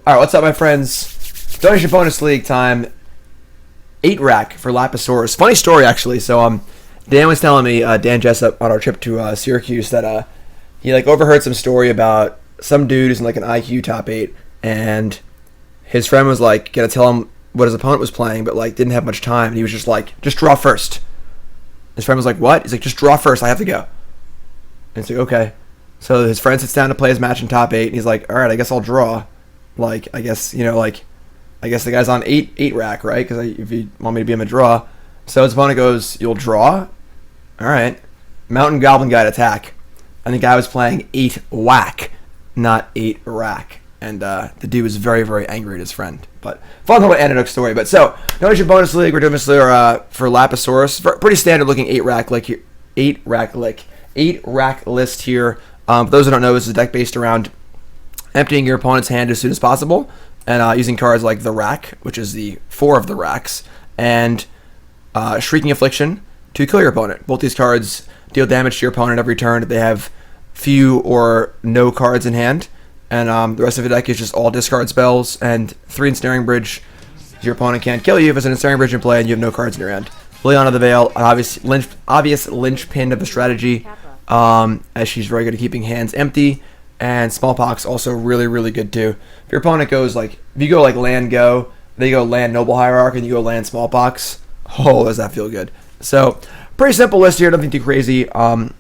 All right, what's up, my friends? Donation bonus league time. 8 rack for lapasaurus. Funny story, actually. So, Dan was telling me, Dan Jessup, on our trip to Syracuse, that he overheard some story about some dude who's in an IQ top 8, and his friend was gonna tell him what his opponent was playing, but didn't have much time, and he was just just draw first. His friend was like, what? He's like, just draw first. I have to go. And it's like, okay. So his friend sits down to play his match in top 8, and he's like, all right, I guess I'll draw. I guess the guy's on 8 rack, right? Because if you want me to be him a draw. So his opponent goes, you'll draw? All right. Mountain Goblin guy to attack. And the guy was playing 8 whack, not 8 rack. And the dude was very, very angry at his friend. But fun little anecdote story. But so, donation bonus league. We're doing this for lapasaurus. Pretty standard looking 8 rack lick. 8 rack list here. For those who don't know, this is a deck based around emptying your opponent's hand as soon as possible, and using cards like the Rack, which is the 4 of the racks, and Shrieking Affliction to kill your opponent. Both these cards deal damage to your opponent every turn if they have few or no cards in hand, and the rest of the deck is just all discard spells, and 3 Ensnaring Bridge. Your opponent can't kill you if it's an Ensnaring Bridge in play and you have no cards in your hand. Liliana the Veil, an obvious linchpin of the strategy, as she's very good at keeping hands empty. And Smallpox also really, really good too. If your opponent goes if you go land go, they go land Noble Hierarch, and you go land Smallpox. Oh, does that feel good? So, pretty simple list here, nothing too crazy. I'm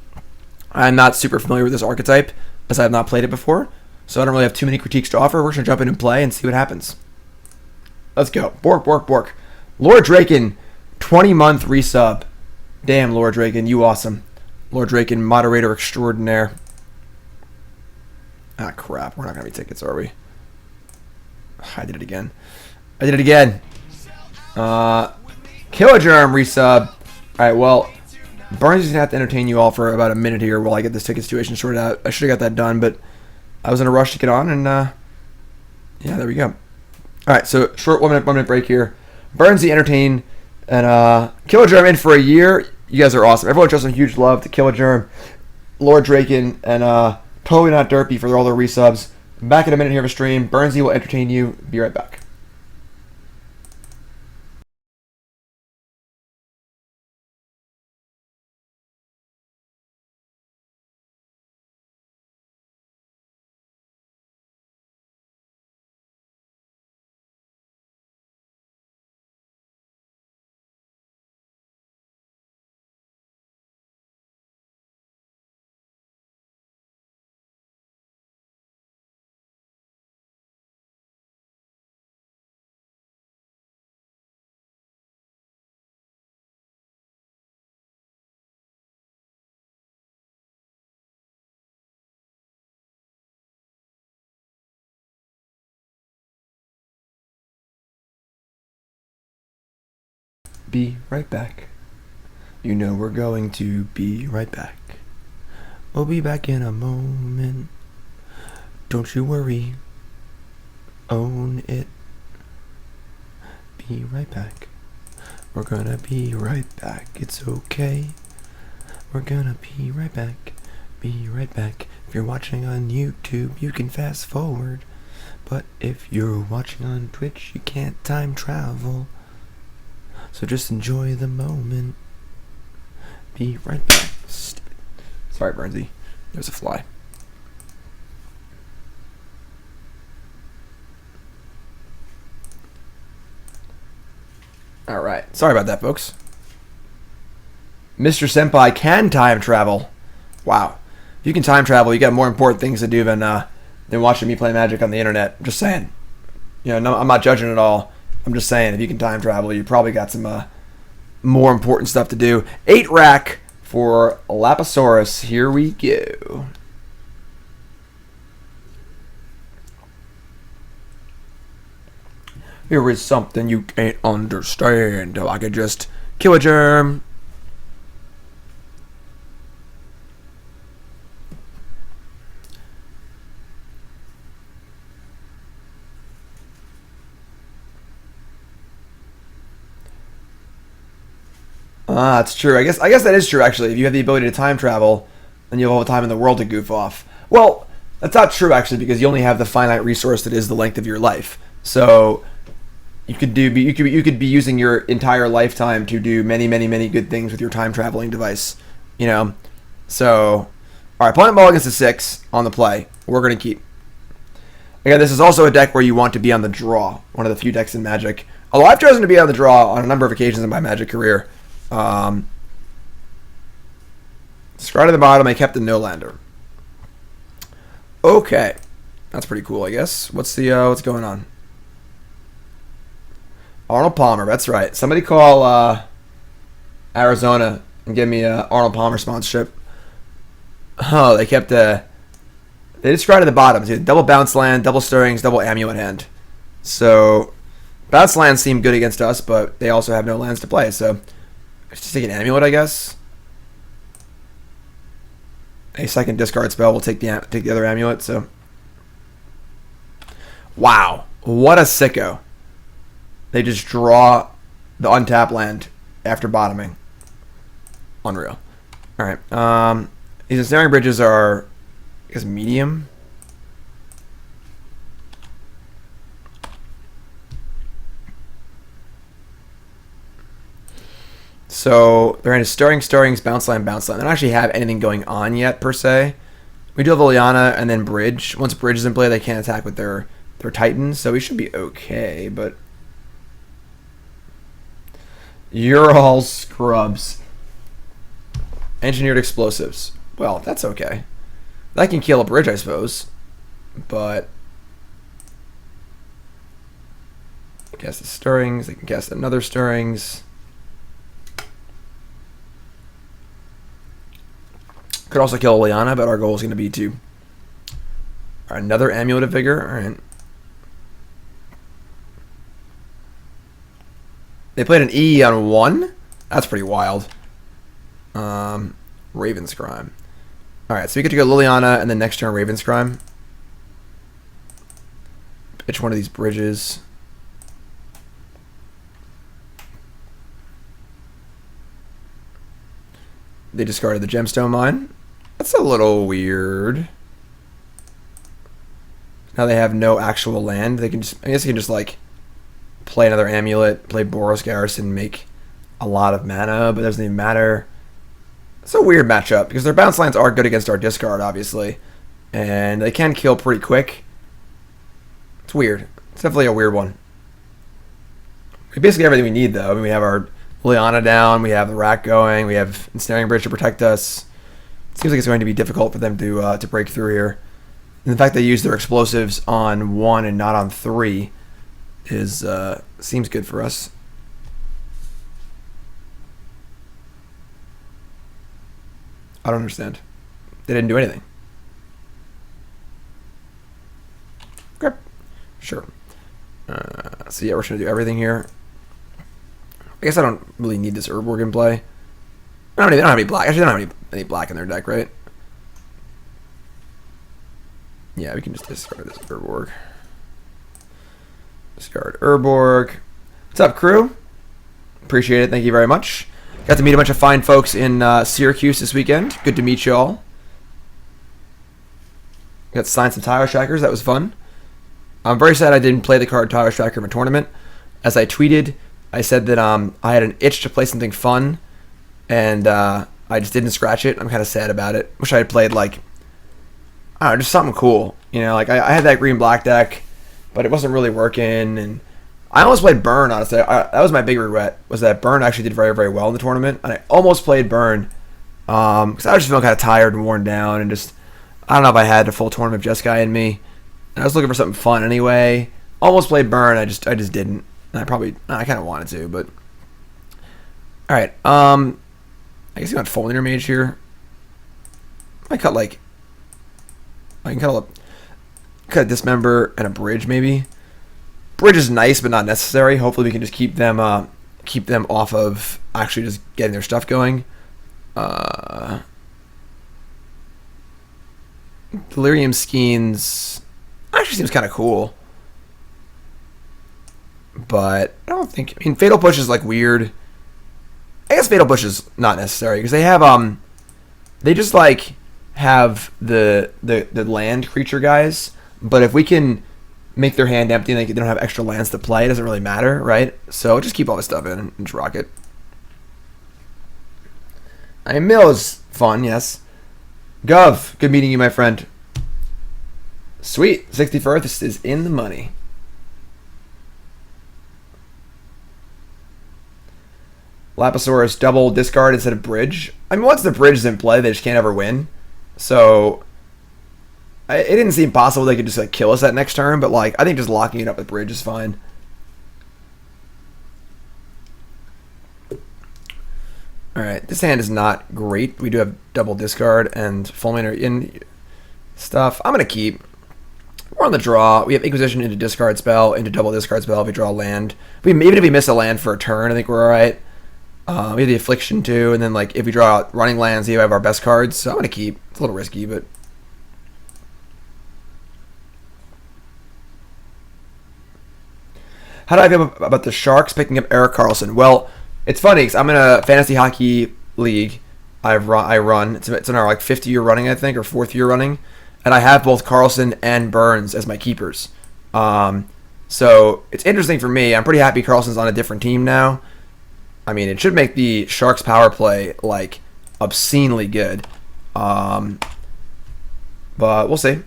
not super familiar with this archetype, as I have not played it before. So I don't really have too many critiques to offer. We're just going to jump in and play and see what happens. Let's go. Bork. Lord Draken, 20-month resub. Damn, Lord Draken, you awesome. Lord Draken, moderator extraordinaire. Ah, crap. We're not going to be tickets, are we? I did it again. Kilogerm resub. Alright, well, Barnes is going to have to entertain you all for about a minute here while I get this ticket situation sorted out. I should have got that done, but I was in a rush to get on, and yeah, there we go. Alright, so short 1 minute break here. Burnsy entertain, and Kilogerm in for a year. You guys are awesome. Everyone shows some huge love to Kilogerm, Lord Draken, and Totally Not Derpy for all their resubs. Back in a minute here of a stream. Burnsy will entertain you. Be right back. Be right back. You know we're going to be right back. We'll be back in a moment. Don't you worry. Own it. Be right back. We're gonna be right back. It's okay. We're gonna be right back. Be right back. If you're watching on YouTube, you can fast forward. But if you're watching on Twitch, you can't time travel. So just enjoy the moment. Be right back. Stupid. Sorry, Burnsy. There's a fly. Alright. Sorry about that, folks. Mr. Senpai can time travel. Wow. If you can time travel, you got more important things to do than watching me play Magic on the internet. I'm just saying. You know, no, I'm not judging at all. I'm just saying, if you can time travel, you probably got some more important stuff to do. 8 rack for Lapasaurus. Here we go. Here is something you can't understand. I could just kill a germ. Ah, that's true. I guess that is true, actually. If you have the ability to time travel, then you have all the time in the world to goof off. Well, That's not true, actually, because you only have the finite resource that is the length of your life. So you could be using your entire lifetime to do many, many, many good things with your time traveling device. You know? So, all right, opponent mulligans to 6 on the play. We're going to keep. Again, this is also a deck where you want to be on the draw. One of the few decks in Magic. Although I've chosen to be on the draw on a number of occasions in my Magic career. Scry to the bottom, I kept the no-lander. Okay. That's pretty cool, I guess. What's going on? Arnold Palmer, that's right. Somebody call Arizona and give me a Arnold Palmer sponsorship. Oh, they kept they just Scry to the bottom. So double bounce land, double stirrings, double amulet hand. So bounce lands seem good against us, but they also have no lands to play, so just take an amulet, I guess. A second discard spell will take the other amulet. So, wow, what a sicko! They just draw the untapped land after bottoming. Unreal. All right. These Ensnaring Bridges are, I guess, medium. So they're in a stirrings, bounce line. They don't actually have anything going on yet, per se. We do have Liliana and then Bridge. Once Bridge is in play, they can't attack with their Titans, so we should be okay, but you're all scrubs. Engineered explosives. Well, that's okay. That can kill a Bridge, I suppose, but cast the stirrings. They can cast another stirrings. Could also kill Liliana, but our goal is going to be to another Amulet of Vigor. All right. They played an E on 1. That's pretty wild. Raven's Crime. All right, so we get to go Liliana, and then next turn Raven's Crime. Pitch one of these Bridges. They discarded the Gemstone Mine. That's a little weird. Now they have no actual land. They can just, I guess you can just like play another Amulet, play Boros Garrison, make a lot of mana, but it doesn't even matter. It's a weird matchup because their bounce lands are good against our discard, obviously, and they can kill pretty quick. It's weird. It's definitely a weird one. We basically have everything we need, though. I mean, we have our Liliana down, we have the Rack going, we have Ensnaring Bridge to protect us. It seems like it's going to be difficult for them to break through here. And the fact they use their explosives on 1 and not on 3 is seems good for us. I don't understand. They didn't do anything. Okay. Sure. So yeah, we're going to do everything here. I guess I don't really need this Urborg in play. I don't have any black. Actually, they don't have any black in their deck, right? Yeah, we can just discard this Urborg. Discard Urborg. What's up, crew? Appreciate it. Thank you very much. Got to meet a bunch of fine folks in Syracuse this weekend. Good to meet you all. Got to sign some Tire Trackers. That was fun. I'm very sad I didn't play the card Tire Tracker in a tournament. As I tweeted, I said that I had an itch to play something fun, and I just didn't scratch it. I'm kind of sad about it. Wish I had played, like, I don't know, just something cool. You know, like, I had that green-black deck, but it wasn't really working, and I almost played Burn, honestly. That was my big regret, was that Burn actually did very, very well in the tournament, and I almost played Burn, because I was just feeling kind of tired and worn down, and just, I don't know if I had a full tournament of Jeskai in me, and I was looking for something fun anyway. Almost played Burn, I just didn't. I kind of wanted to, but all right. I guess you got Fulminator Mage here. I cut like I can cut a Dismember and a Bridge maybe. Bridge is nice, but not necessary. Hopefully, we can just keep them off of actually just getting their stuff going. Delirium Skeins actually seems kind of cool. But I don't think. I mean, Fatal Push is like weird. I guess Fatal Push is not necessary because they have they just like have the land creature guys, but if we can make their hand empty and they don't have extra lands to play, it doesn't really matter, right? So just keep all this stuff in and just rock it. I mean, mill is fun, yes. Gov, good meeting you, my friend. Sweet, 61st is in the money. Lapasaurus double discard instead of bridge. I mean, once the bridge is in play, they just can't ever win. So it didn't seem possible they could just like kill us that next turn, but like I think just locking it up with bridge is fine. Alright, this hand is not great. We do have double discard and Fulminator in stuff. I'm going to keep. We're on the draw. We have Inquisition into discard spell, into double discard spell if we draw land. Even if we miss a land for a turn, I think we're alright. We have the Affliction too, and then like if we draw out running lands, we have our best cards. So I'm going to keep. It's a little risky, but... How do I feel about the Sharks picking up Erik Karlsson? Well, it's funny because I'm in a fantasy hockey league. I run. It's in our like 5th year running, I think, or 4th year running, and I have both Karlsson and Burns as my keepers. So it's interesting for me. I'm pretty happy Karlsson's on a different team now. I mean, it should make the Sharks power play like obscenely good, but we'll see.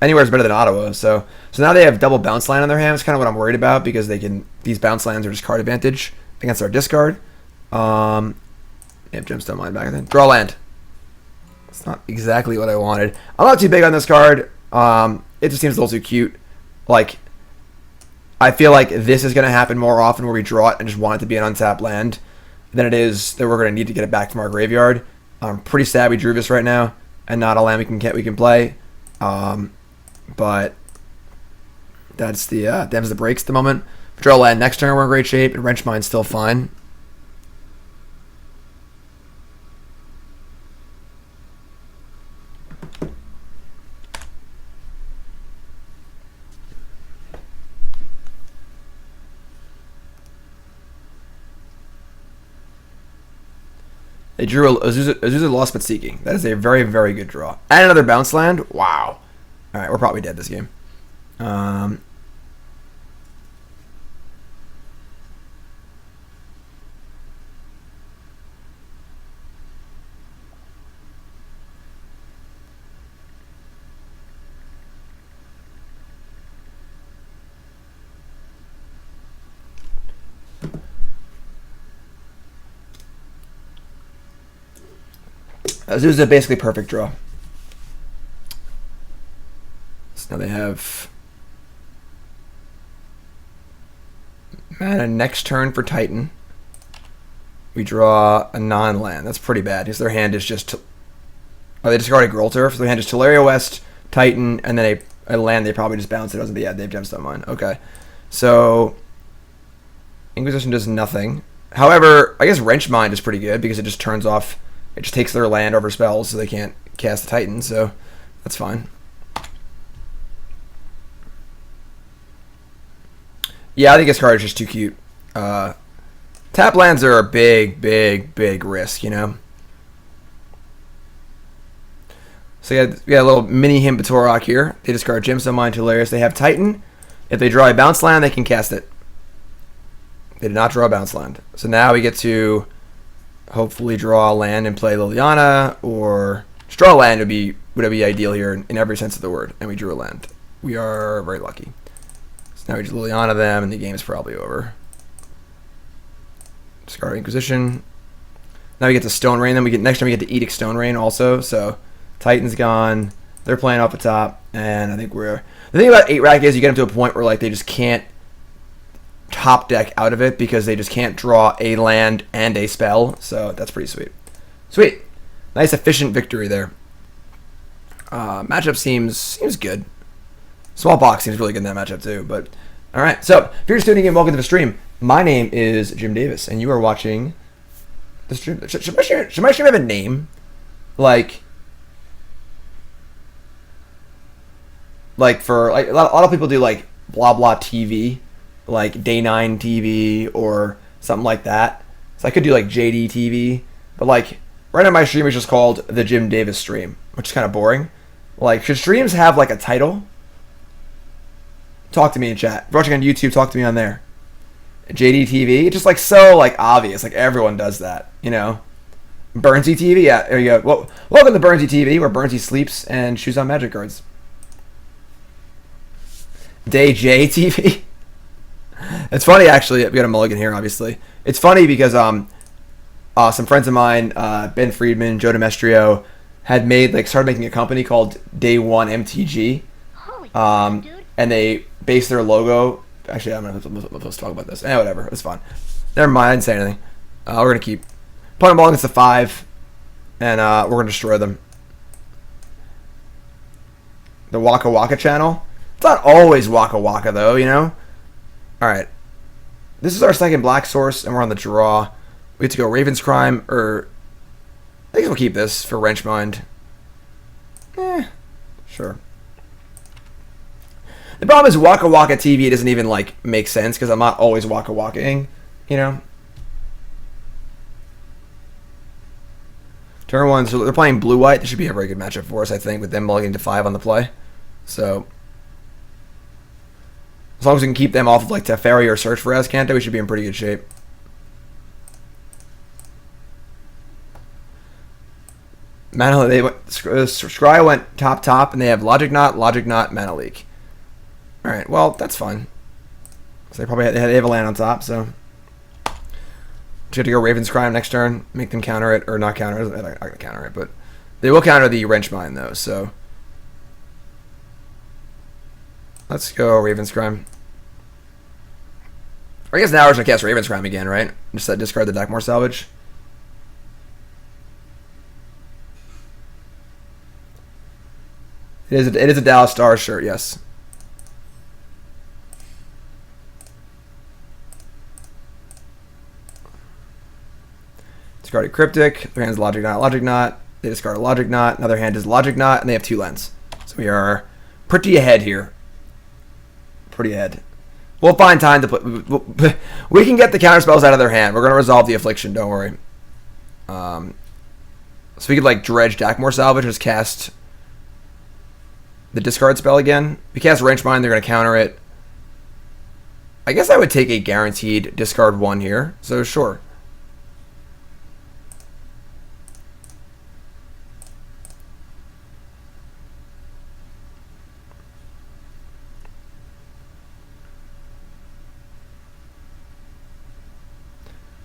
Anywhere's better than Ottawa, so now they have double bounce land on their hands. Kind of what I'm worried about because these bounce lands are just card advantage against our discard. Yeah, Gemstone Mine back then. Draw land. It's not exactly what I wanted. I'm not too big on this card. It just seems a little too cute. Like, I feel like this is going to happen more often where we draw it and just want it to be an untapped land than it is that we're going to need to get it back from our graveyard. I'm pretty sad we drew this right now and not a land we can play. But that's the breaks at the moment. If we draw land next turn, we're in great shape, and Wrench Mine's still fine. They drew Azusa Lost But Seeking. That is a very, very good draw. And another bounce land? Wow. Alright, we're probably dead this game. Azusa basically perfect draw. So now they have mana next turn for Titan. We draw a non-land. That's pretty bad because their hand is just... Oh, they discarded Grolter. So their hand is Teleria West, Titan, and then a land they probably just bounced it. Doesn't be, yeah, they have Gemstone Mine. Okay. So Inquisition does nothing. However, I guess Wrench Mind is pretty good because it just turns off... It just takes their land over spells so they can't cast the Titan, so that's fine. Yeah, I think this card is just too cute. Tap lands are a big, big, big risk, you know? So we got a little mini Himbatorok here. They discard Gemstone Mine, Hilarious. They have Titan. If they draw a bounce land, they can cast it. They did not draw a bounce land. So now we get to... hopefully draw a land and play Liliana, or just draw a land would be ideal here in every sense of the word. And we drew a land. We are very lucky. So now we just Liliana them, and the game is probably over. Discard Inquisition. Now we get to Stone Rain. Then next time we get to Edict Stone Rain also. So Titan's gone. They're playing off the top, and I think the thing about 8-rack is you get them to a point where like they just can't top deck out of it because they just can't draw a land and a spell, so that's pretty sweet. Sweet. Nice efficient victory there. Matchup seems good. Smallpox seems really good in that matchup too, but alright, so if you're just tuning in, welcome to the stream. My name is Jim Davis, and you are watching the stream. Should my stream have a name? Like for like a lot of people do like blah blah TV, like Day 9 TV or something like that. So I could do like JD TV, but like right now my stream is just called the Jim Davis stream, which is kind of boring. Like, should streams have like a title? Talk to me in chat. If you're watching on YouTube, talk to me on there. JDTV, it's just like so like obvious. Like everyone does that, you know. Burnsy TV, yeah, there you go. Well, welcome to Burnsy TV, where Burnsy sleeps and chews on magic cards. Day J TV. It's funny actually. We got a mulligan here, obviously. It's funny because some friends of mine, Ben Friedman, Joe Demestrio, had started making a company called Day One MTG, and they based their logo. Actually, I'm supposed to talk about this. Whatever, it's fun. Never mind, I didn't say anything. We're gonna keep putting them all against the 5, and we're gonna destroy them. The Waka Waka channel. It's not always Waka Waka though, you know. All right, this is our second black source, and we're on the draw. We get to go Raven's Crime, or I think we'll keep this for Wrenchmind. Sure. The problem is Waka Waka TV doesn't even like make sense because I'm not always Waka Waka-ing, you know. Turn 1, so they're playing blue-white. This should be a very good matchup for us, I think, with them mulliganing to 5 on the play. So as long as we can keep them off of like Teferi or Search for Azcanta, we should be in pretty good shape. Mana, Scry went top, and they have Logic Knot, Mana Leak. All right, well that's fine. So they have a land on top, so just have to go Raven's Crime next turn, make them counter it, or not counter it. They're not gonna counter it, but they will counter the Wrenchmind though. So let's go Raven's Crime. I guess now we're gonna cast Raven's Crime again, right? Just discard the Dakmor Salvage. It is a Dallas Stars shirt, yes. Discard a Cryptic. Their hand's Logic Knot. They discard a Logic Knot. Another hand is Logic Knot, and they have 2 lands. So we are pretty ahead here. Pretty ahead. We'll find time to put. We can get the counter spells out of their hand. We're gonna resolve the Affliction. Don't worry. So we could like dredge Dakmor Salvage, just cast the discard spell again. If we cast Wrenchmind, they're gonna counter it. I guess I would take a guaranteed discard 1 here. So sure.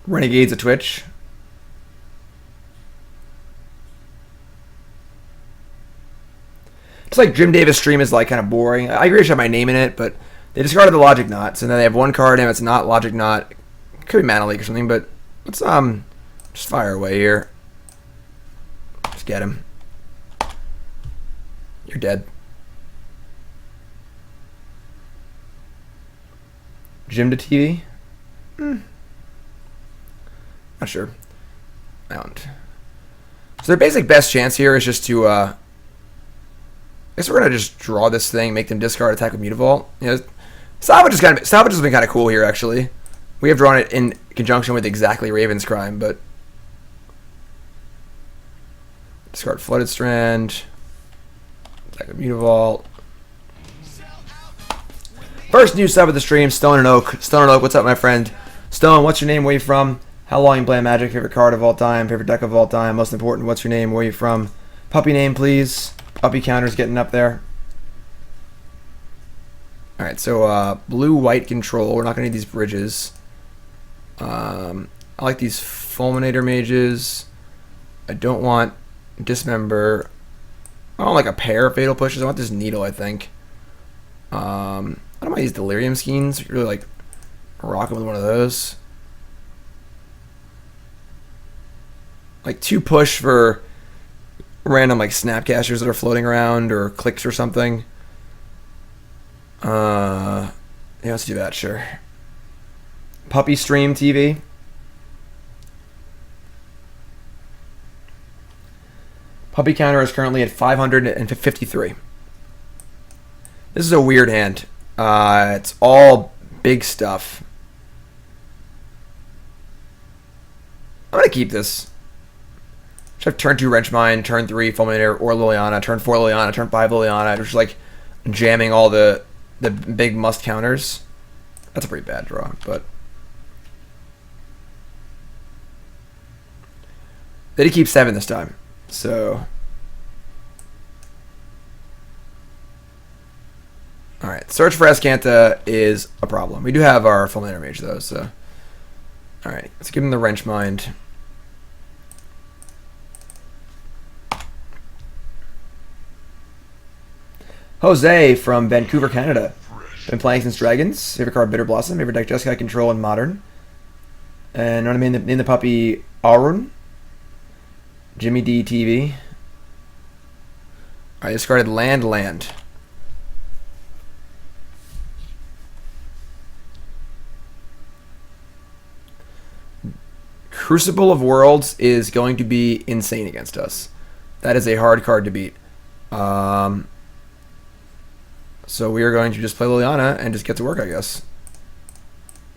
Renegade's a Twitch. It's like Jim Davis stream is like kind of boring. I agree to have my name in it, but they discarded the Logic Knot, so now they have 1 card and it's not Logic Knot. It could be Mana Leak or something, but let's just fire away here. Just get him. You're dead. Jim to TV? Not sure. I don't. So their basic best chance here is just to I guess we're gonna just draw this thing, make them discard, attack with Mutavault. You know, Salvage has been kind of cool here actually. We have drawn it in conjunction with exactly Raven's Crime, but discard Flooded Strand, attack with Mutavault. First new sub of the stream, Stone and Oak. Stone and Oak, what's up, my friend? Stone, what's your name? Where you from? How long you play Magic? Favorite card of all time? Favorite deck of all time? Most important, what's your name? Where you from? Puppy name, please. Puppy counter's getting up there. Alright, so blue-white control. We're not going to need these bridges. I like these Fulminator Mages. I don't want Dismember. I don't like a pair of Fatal Pushes. I want this Needle, I think. I don't mind these Delirium Skeins. Really like rocking with one of those. Like 2 push for random like Snapcasters that are floating around or clicks or something. Yeah, let's do that, sure. Puppy Stream TV. Puppy counter is currently at 553. This is a weird hand. It's all big stuff. I'm gonna keep this. Should have turn 2 Wrench Mine, turn 3 Fulminator or Liliana, turn 4 Liliana, turn 5 Liliana. Just like jamming all the big must counters. That's a pretty bad draw, but they did keep 7 this time, so. Alright, search for Azcanta is a problem. We do have our Fulminator Mage though, so. Alright, let's give him the Wrench Mind. Jose from Vancouver, Canada. Been playing since Dragons. Favorite card, Bitter Blossom. Favorite deck, Jeskai Control and Modern. And want to name the puppy Arun. Jimmy D TV. I discarded Land. Crucible of Worlds is going to be insane against us. That is a hard card to beat. So we are going to just play Liliana and just get to work, I guess.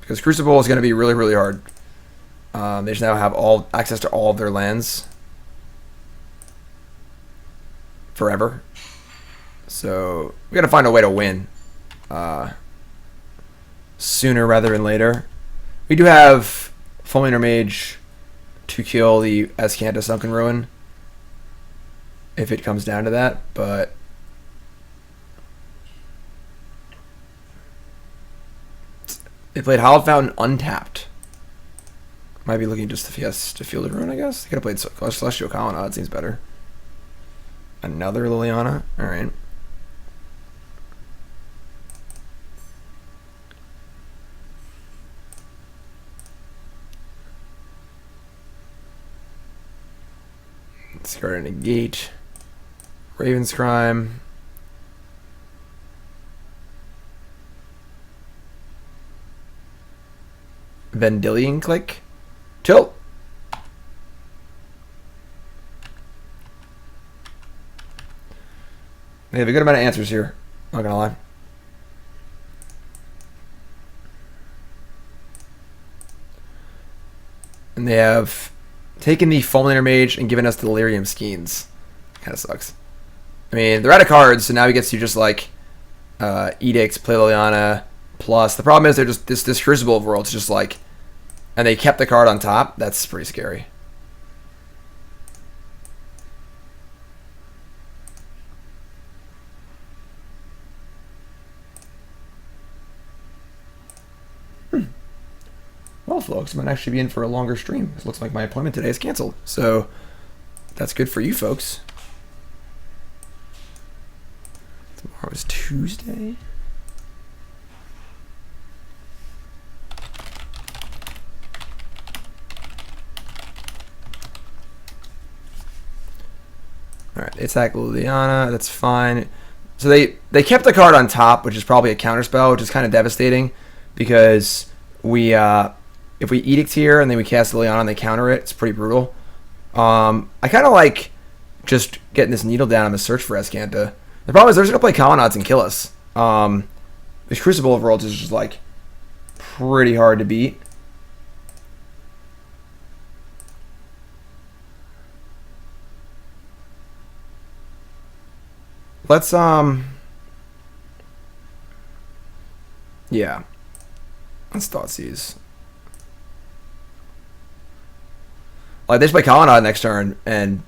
Because Crucible is going to be really, really hard. They just now have access to all of their lands. Forever. So we got to find a way to win. Sooner rather than later. We do have Fulminator Mage to kill the Azcanta Sunken Ruin. If it comes down to that, but they played Hallowed Fountain untapped. Might be looking just to Field of Ruin, I guess. They could have played Celestial Colonnade. It seems better. Another Liliana. Alright. Discard a Negate. Raven's Crime. Vendilion Click. Tilt. They have a good amount of answers here. Not gonna lie. And they have taken the Fulminator Mage and given us the Delirium Skeins. Kind of sucks. I mean, they're out of cards, so now he gets to just like Edicts, play Liliana. Plus, the problem is they're just this Crucible of Worlds, just like, and they kept the card on top. That's pretty scary. Well, folks, I might actually be in for a longer stream. It looks like my appointment today is canceled, so that's good for you folks. Tomorrow is Tuesday. Alright, it's that Liliana, that's fine. So they kept the card on top, which is probably a counterspell, which is kind of devastating, because we if we Edict here and then we cast Liliana and they counter it, it's pretty brutal. I kind of like just getting this needle down on the search for Azcanta. The problem is they're just going to play Colonnades and kill us. This Crucible of Worlds is just like pretty hard to beat. Let's yeah. Let's Thoughtseize. Like, they just play Colonnade next turn, and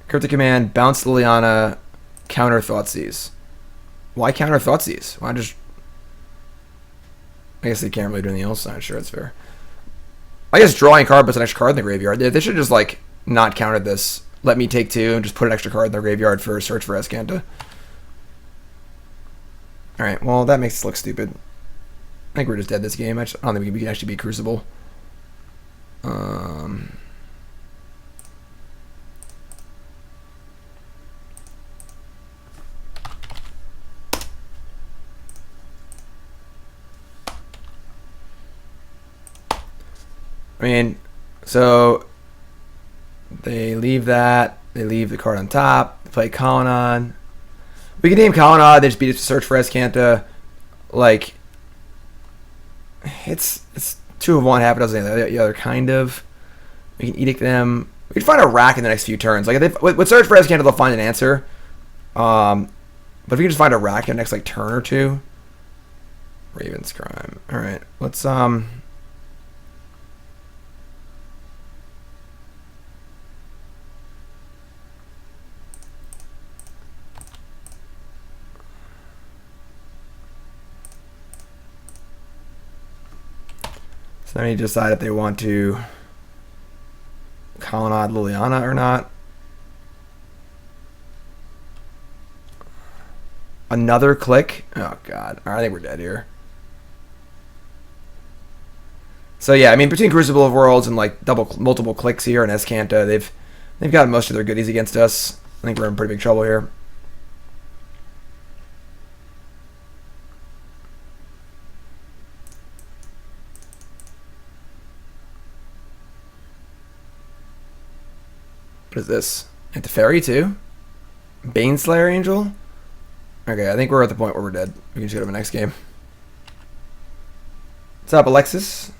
Cryptic Command, bounce Liliana, counter Thoughtseize. Why counter Thoughtseize? Why just... I guess they can't really do anything else. I'm not sure that's fair. I guess drawing card puts an extra card in the graveyard. They should just, like, not counter this. Let me take 2 and just put an extra card in the graveyard for search for Azcanta. Alright, well, that makes us look stupid. I think we're just dead this game. I don't think we can actually beat Crucible. I mean, so they leave that. They leave the card on top. They play Colonnade. We can name Colonnade. They just beat it to search for Azcanta. Like, It's 2 of one, half a dozen the other, kind of. We can edict them. We can find a rack in the next few turns. Like with Search for Escanto, they'll find an answer. But if we can just find a rack in the next like turn or two. Raven's Crime. All right, let's So then they decide if they want to colonize Liliana or not. Another click. Oh god. All right, I think we're dead here. So yeah, I mean between Crucible of Worlds and like multiple clicks here and Escanto, they've got most of their goodies against us. I think we're in pretty big trouble here. What is this? And Teferi too? Baneslayer Angel? Okay, I think we're at the point where we're dead. We can just go to the next game. What's up, Alexis?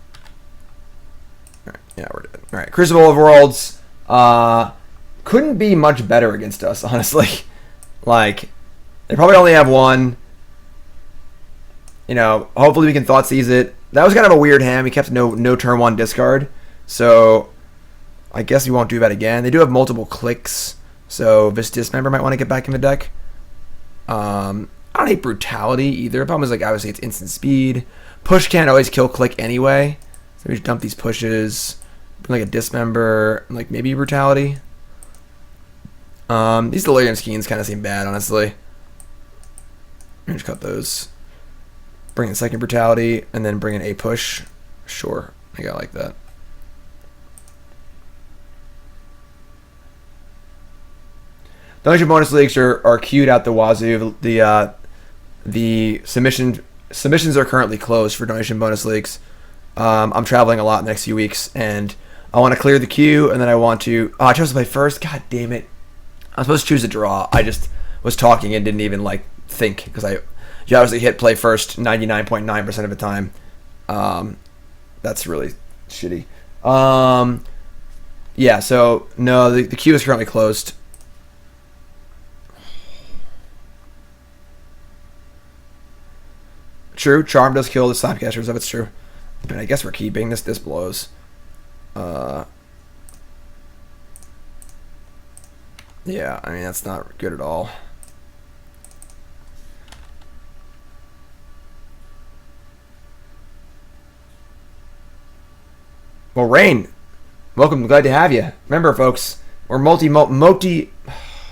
Alright, yeah, we're dead. Alright, Crucible of Worlds. Couldn't be much better against us, honestly. Like, they probably only have one. You know, hopefully we can Thoughtseize it. That was kind of a weird hand. We kept no turn 1 discard. So I guess we won't do that again. They do have multiple clicks, so this Dismember might want to get back in the deck. I don't hate Brutality either. The problem is, like, obviously it's instant speed. Push can't always kill click anyway, so we just dump these pushes. Like a Dismember, like maybe Brutality. These Delirium Skeins kind of seem bad, honestly. Just cut those. Bring in second Brutality, and then bring in a push. Sure, I think I like that. Donation bonus leagues are queued out the wazoo. The submissions are currently closed for donation bonus leagues. I'm traveling a lot in the next few weeks, and I want to clear the queue, and then I want to. Oh, I chose to play first. God damn it! I was supposed to choose a draw. I just was talking and didn't even like think because you obviously hit play first 99.9% of the time. That's really shitty. Yeah. So no, the queue is currently closed. True, Charm does kill the Snapcasters, if it's true. I mean, I guess we're keeping this. This blows. Yeah, I mean, that's not good at all. Well, Rain, welcome. Glad to have you. Remember, folks, we're I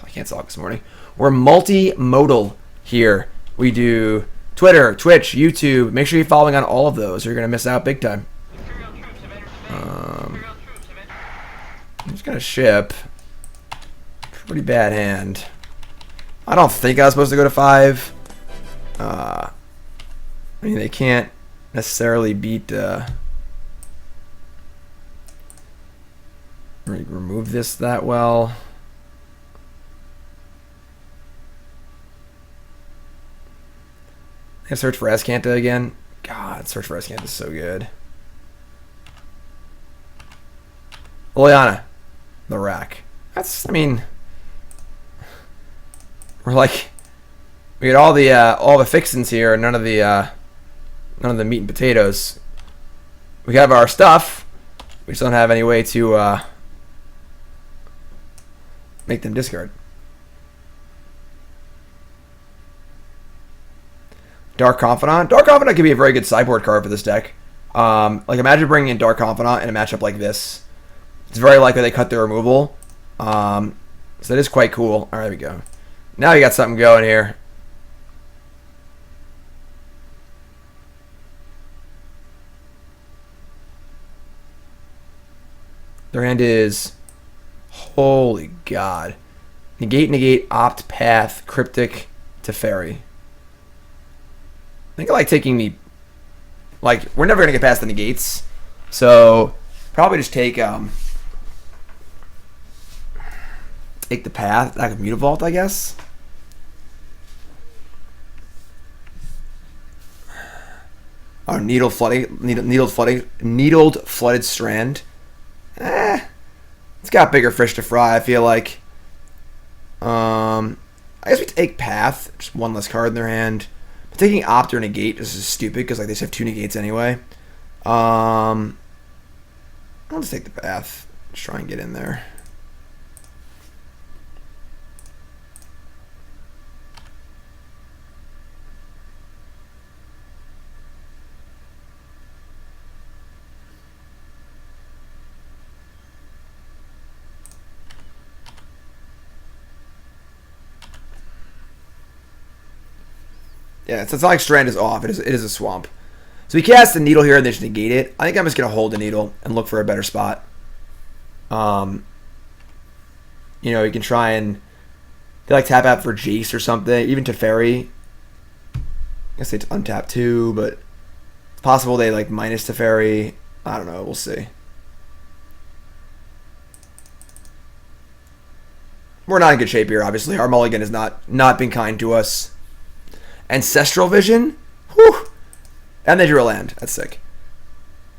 can't talk this morning. We're multimodal here. We do Twitter, Twitch, YouTube. Make sure you're following on all of those or you're going to miss out big time. I'm just going to ship. Pretty bad hand. I don't think I was supposed to go to 5. I mean, they can't necessarily beat... remove this that well. I search for Escanto again. God, search for Escanto is so good. Liliana, the rack. That's, I mean, we're like, we get all the fixins here, and none of the meat and potatoes. We have our stuff. We just don't have any way to make them discard. Dark Confidant. Dark Confidant could be a very good sideboard card for this deck. Like, imagine bringing in Dark Confidant in a matchup like this. It's very likely they cut the removal. So that is quite cool. All right, there we go. Now you got something going here. Their hand is... Holy God. Negate, Opt, Path, Cryptic, Teferi. I think I like taking the... Like, we're never going to get past the negates. So, probably just take the Path. Like a Mutavault, I guess. Oh, needled flooded strand. It's got bigger fish to fry. I feel like. I guess we take Path, just one less card in their hand. But taking Opt or Negate is just stupid because like they just have 2 negates anyway. I'll just take the Path. Just try and get in there. Yeah, so it's not like Strand is off. It is a swamp. So we cast the Needle here and they just negate it. I think I'm just going to hold the Needle and look for a better spot. You can try and they like tap out for Jace or something. Even Teferi. I guess they untap too, but it's possible they like minus Teferi. I don't know. We'll see. We're not in good shape here, obviously. Our mulligan has not been kind to us. Ancestral Vision? Whew. And they drew a land. That's sick.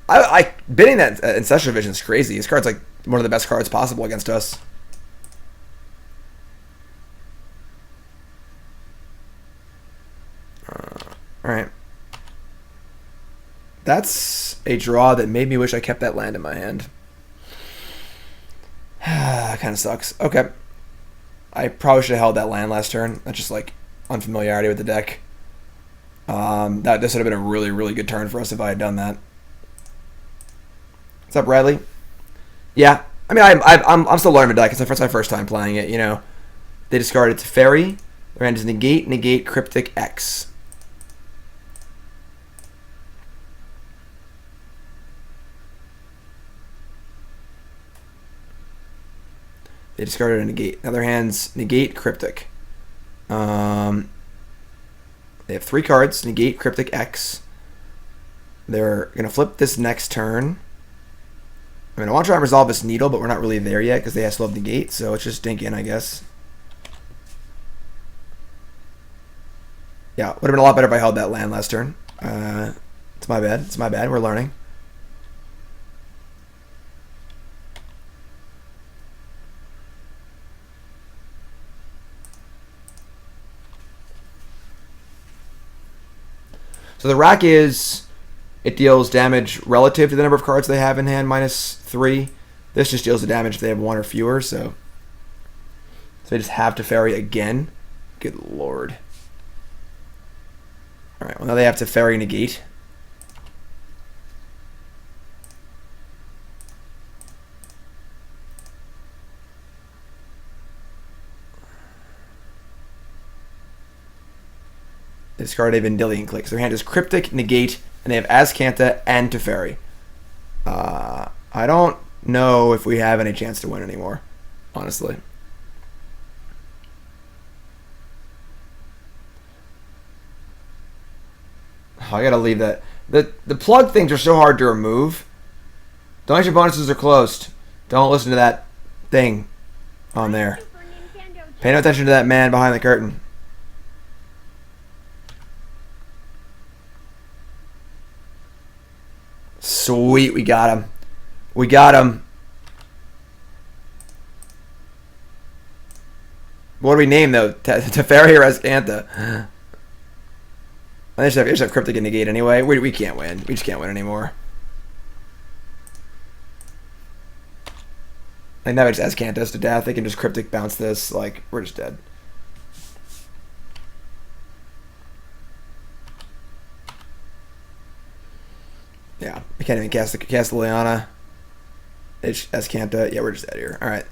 I bidding that Ancestral Vision is crazy. This card's like one of the best cards possible against us. Alright. That's a draw that made me wish I kept that land in my hand. Kind of sucks. Okay. I probably should have held that land last turn. That's just like unfamiliarity with the deck. This would have been a really, really good turn for us if I had done that. What's up, Bradley? Yeah, I mean, I'm still learning the deck. It's my first time playing it. They discarded Teferi. Their hand is negate, Cryptic X. They discarded a negate. Now their hands negate, Cryptic. They have 3 cards, negate, Cryptic X. They're going to flip this next turn. I want to try and resolve this Needle, but we're not really there yet because they still have negate, so it's just dink in, I guess. Yeah, would have been a lot better if I held that land last turn. It's my bad. We're learning. So the rack it deals damage relative to the number of cards they have in hand, -3. This just deals the damage if they have 1 or fewer, so they just have Teferi again. Good lord. Alright, well now they have Teferi negate. They discard a Vendilion Click. So their hand is Cryptic, Negate, and they have Azcanta and Teferi. I don't know if we have any chance to win anymore, honestly. Oh, I gotta leave that. The plug things are so hard to remove. Donation bonuses are closed. Don't listen to that thing on there. Pay no attention to that man behind the curtain. Sweet, we got him. We got him. What do we name though? Teferi or Azcanta? I just have Cryptic and Negate anyway. We can't win. We just can't win anymore. Like now it just Azcanta us to death. They can just Cryptic bounce this. Like we're just dead. Yeah, we can't even cast Liliana. It's Azcanta. Yeah, we're just dead here. All right,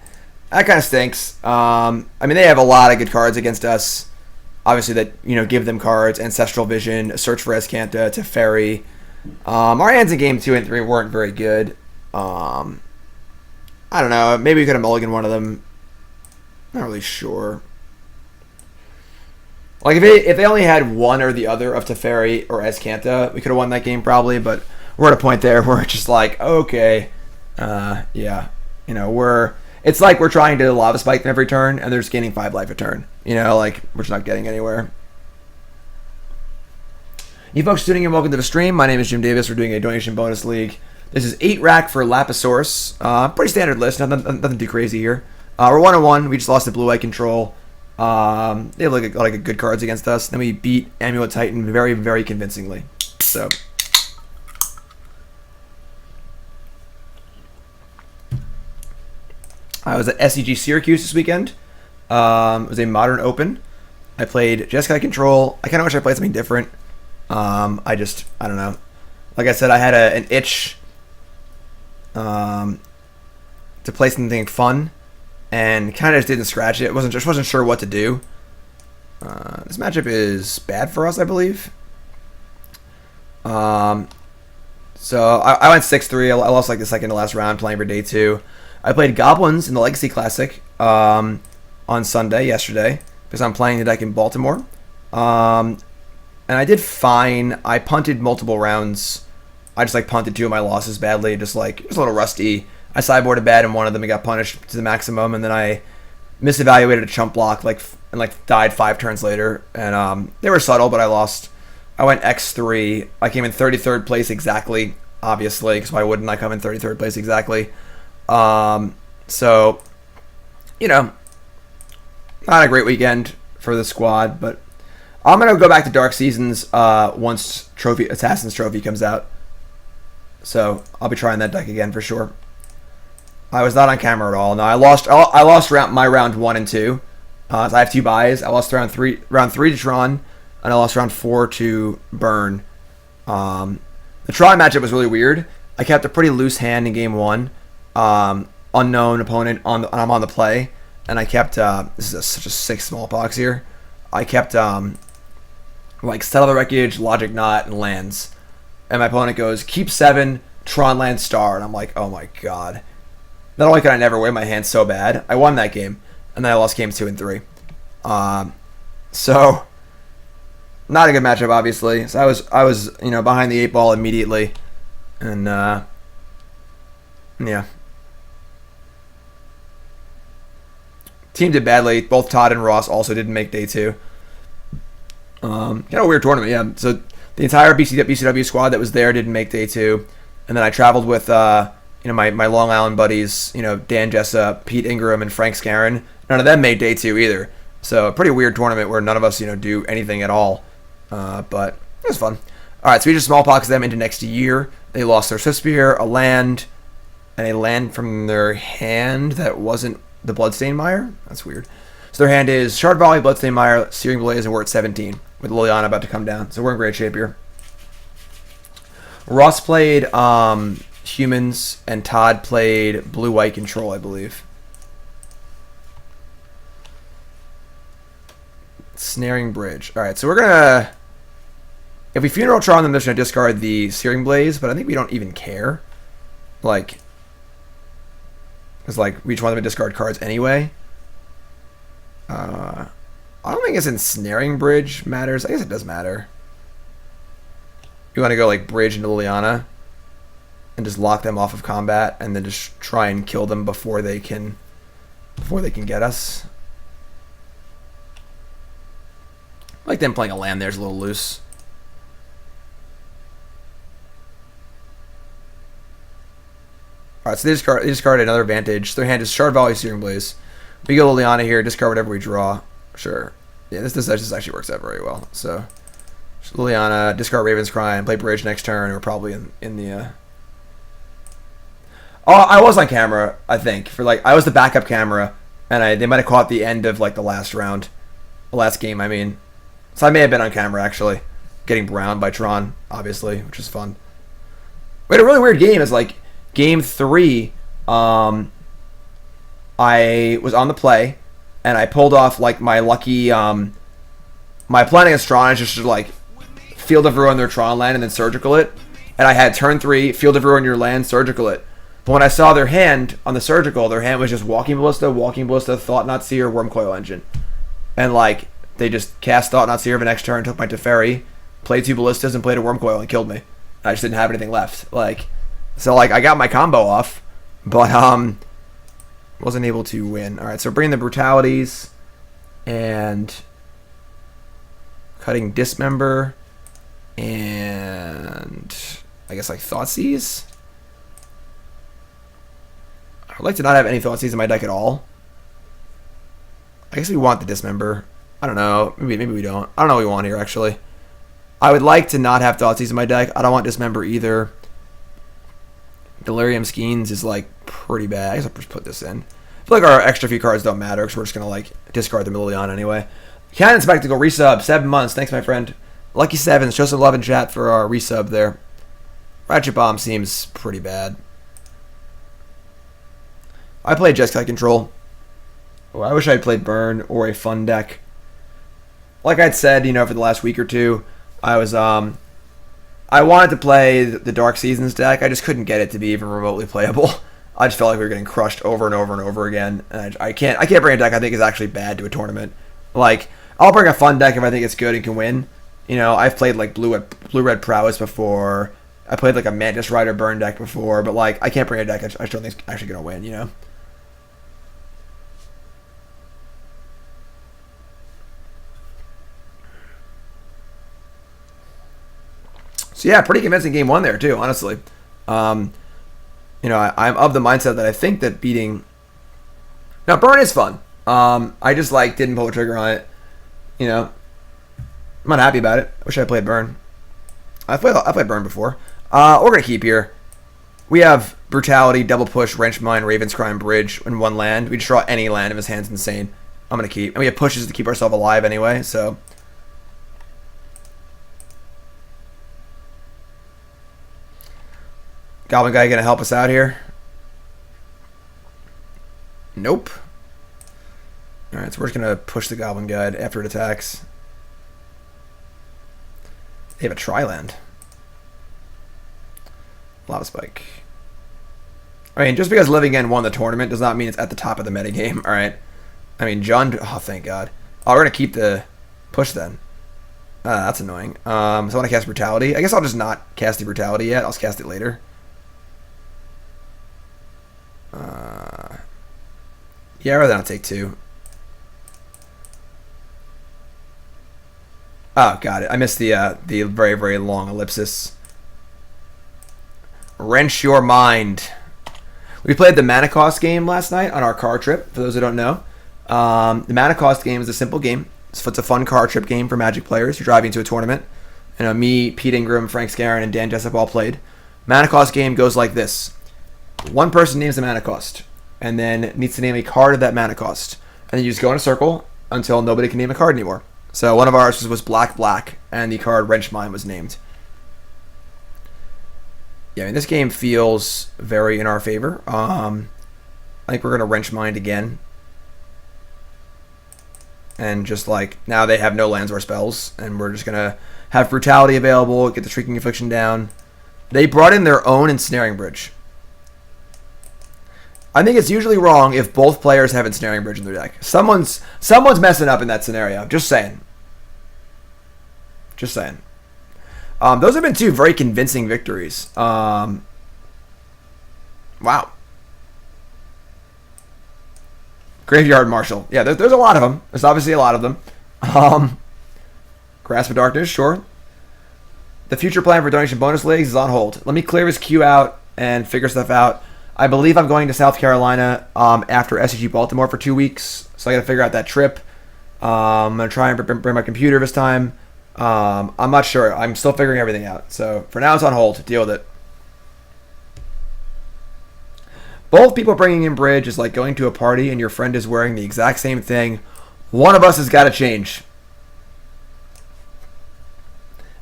that kind of stinks. They have a lot of good cards against us. Obviously, that give them cards. Ancestral Vision, Search for Azcanta, Teferi. Our hands in game 2 and 3 weren't very good. I don't know. Maybe we could have mulliganed one of them. Not really sure. Like if they only had one or the other of Teferi or Azcanta, we could have won that game probably. But we're at a point there where it's just like, okay, yeah, it's like we're trying to Lava Spike them every turn, and they're just gaining 5 life a turn. Like we're just not getting anywhere. You folks tuning in, welcome to the stream. My name is Jim Davis. We're doing a donation bonus league. This is 8 rack for Lapasaurus. Pretty standard list, nothing too crazy here. We're 1-1. We just lost to Blue-Eye Control. They have like good cards against us. Then we beat Amulet Titan very, very convincingly. So I was at SEG Syracuse this weekend. It was a modern open. I played Jeskai Control. I kind of wish I played something different. I don't know. Like I said, I had an itch to play something fun, and kind of just didn't scratch it. Wasn't sure what to do. This matchup is bad for us, I believe. So I went 6-3. I lost like the second to last round playing for day 2. I played Goblins in the Legacy Classic on Sunday, yesterday, because I'm playing the deck in Baltimore. And I did fine. I punted multiple rounds. I just punted 2 of my losses badly, just it was a little rusty. I sideboarded bad in one of them and got punished to the maximum, and then I misevaluated a chump block and died 5 turns later. And they were subtle, but I lost. I went X3. I came in 33rd place exactly, obviously, because why wouldn't I come in 33rd place exactly? So, not a great weekend for the squad, but I'm going to go back to Dark Seasons once Assassin's Trophy comes out. So I'll be trying that deck again for sure. I was not on camera at all. No, I lost my round 1 and 2. So I have 2 buys. I lost round 3 to Tron, and I lost round 4 to Burn. The Tron matchup was really weird. I kept a pretty loose hand in game 1. Unknown opponent and I'm on the play, and I kept this is such a sick Smallpox here. I kept Settle the Wreckage, Logic Knot, and lands. And my opponent goes, keep 7, Tron Land Star. And I'm like, oh my god. Not only could I never win my hand so bad, I won that game. And then I lost games 2 and 3. So, not a good matchup, obviously. So I was behind the 8 ball immediately. And, yeah. Team did badly. Both Todd and Ross also didn't make day 2. Kind of a weird tournament, yeah. So the entire BCW squad that was there didn't make day 2, and then I traveled with my Long Island buddies, Dan Jessup, Pete Ingram, and Frank Scarron. None of them made day 2 either. So a pretty weird tournament where none of us do anything at all. But it was fun. All right, so we just Smallpox them into next year. They lost their Swift Spear, a land, and a land from their hand that wasn't the Bloodstained Mire. That's weird. So their hand is Shard Volley, Bloodstained Mire, Searing Blaze, and we're at 17 with Liliana about to come down. So we're in great shape here. Ross played Humans, and Todd played Blue-White Control, I believe. Ensnaring Bridge. All right, so we're gonna. If we Funeral Tron them, they're gonna discard the Searing Blaze, but I think we don't even care. Because we just want them to discard cards anyway. I don't think it's Ensnaring Bridge matters. I guess it does matter. You want to go Bridge into Liliana and just lock them off of combat, and then just try and kill them before they can get us. I like them playing a land there's a little loose. Alright, so they discard another advantage. Their hand is Shard Volley, Searing Blaze. We go Liliana here, discard whatever we draw. Sure. Yeah, this actually works out very well. So Liliana, discard Raven's Cry, and play Bridge next turn. We're probably in the Oh, I was on camera, I think. I was the backup camera, and they might have caught the end of the last round. The last game, I mean. So I may have been on camera actually. Getting browned by Tron, obviously, which is fun. We had a really weird game. It's game 3, I was on the play, and I pulled off my lucky my plan against Tron is just to Field of Ruin their Tron land and then surgical it, and I had turn 3 Field of Ruin your land, surgical it. But when I saw their hand on the surgical, their hand was just Walking Ballista, Thought Not Seer, Wormcoil Engine, and they just cast Thought Not Seer the next turn, took my Teferi, played 2 Ballistas, and played a Wormcoil and killed me. I just didn't have anything left. So I got my combo off, but wasn't able to win. All right, so bringing the brutalities and cutting Dismember And I guess like Thoughtseize. I'd like to not have any Thoughtseize in my deck at all. I guess we want the Dismember. I don't know. Maybe we don't. I don't know what we want here, actually. I would like to not have Thoughtseize in my deck. I don't want Dismember either. Delirium Skeins is, like, pretty bad. I guess I'll just put this in. I feel like our extra few cards don't matter, because we're just going to, like, discard the Liliana anyway. Cannon Spectacle, resub, 7 months. Thanks, my friend. Lucky Sevens, show some love in chat for our resub there. Ratchet Bomb seems pretty bad. I played Jeskai Control. Oh, I wish I had played Burn or a fun deck. Like I'd said, you know, for the last week or two, I was, I wanted to play the Dark Seasons deck. I just couldn't get it to be even remotely playable. I just felt like we were getting crushed over and over and over again. And I can't bring a deck I think is actually bad to a tournament. Like, I'll bring a fun deck if I think it's good and can win. You know, I've played like Blue-Red Prowess before. I played like a Mantis Rider Burn deck before, but like I can't bring a deck I just don't think it's actually gonna win, you know? So yeah, pretty convincing game one there too, honestly. You know, I'm of the mindset that I think that beating... Now, Burn is fun. I just, like, didn't pull the trigger on it. You know, I'm not happy about it. I wish I played Burn. I played Burn before. We're going to keep here. We have Brutality, Double Push, Wrench Mine, Ravenscrying Bridge in one land. We just draw any land if his hand's insane. I'm going to keep. And we have pushes to keep ourselves alive anyway, so... Goblin Guy gonna help us out here? Nope. Alright, so we're just gonna push the Goblin Guide after it attacks. They have a Tri-land. Lava Spike. I mean, just because Living End won the tournament does not mean it's at the top of the metagame, alright? I mean, John... Oh, thank God. Oh, we're gonna keep the push then. That's annoying. So I want to cast Brutality. I guess I'll just not cast the Brutality yet. I'll just cast it later. Yeah, I'd rather not take 2. Oh, got it. I missed the very, very long ellipsis. Wrench Your Mind. We played the Mana Cost game last night on our car trip, for those who don't know. The Mana Cost game is a simple game. So it's a fun car trip game for Magic players. You're driving to a tournament. You know, me, Pete Ingram, Frank Scarron, and Dan Jessup all played. Mana Cost game goes like this. One person names the mana cost, and then needs to name a card of that mana cost. And then you just go in a circle until nobody can name a card anymore. So one of ours was black, and the card Wrench Mine was named. Yeah, I mean, this game feels very in our favor. I think we're going to Wrench Mine again. And just like, now they have no lands or spells, and we're just going to have Brutality available, get the Shrieking Affliction down. They brought in their own Ensnaring Bridge. I think it's usually wrong if both players have Ensnaring Bridge in their deck. Someone's messing up in that scenario. Just saying. Just saying. Those have been 2 very convincing victories. Wow. Graveyard Marshal. Yeah, there's a lot of them. There's obviously a lot of them. Grasp of Darkness, sure. The future plan for donation bonus leagues is on hold. Let me clear his queue out and figure stuff out. I believe I'm going to South Carolina after SCG Baltimore for 2 weeks, so I got to figure out that trip. I'm going to try and bring my computer this time. I'm not sure. I'm still figuring everything out. So for now, it's on hold. Deal with it. Both people bringing in Bridge is like going to a party and your friend is wearing the exact same thing. One of us has got to change.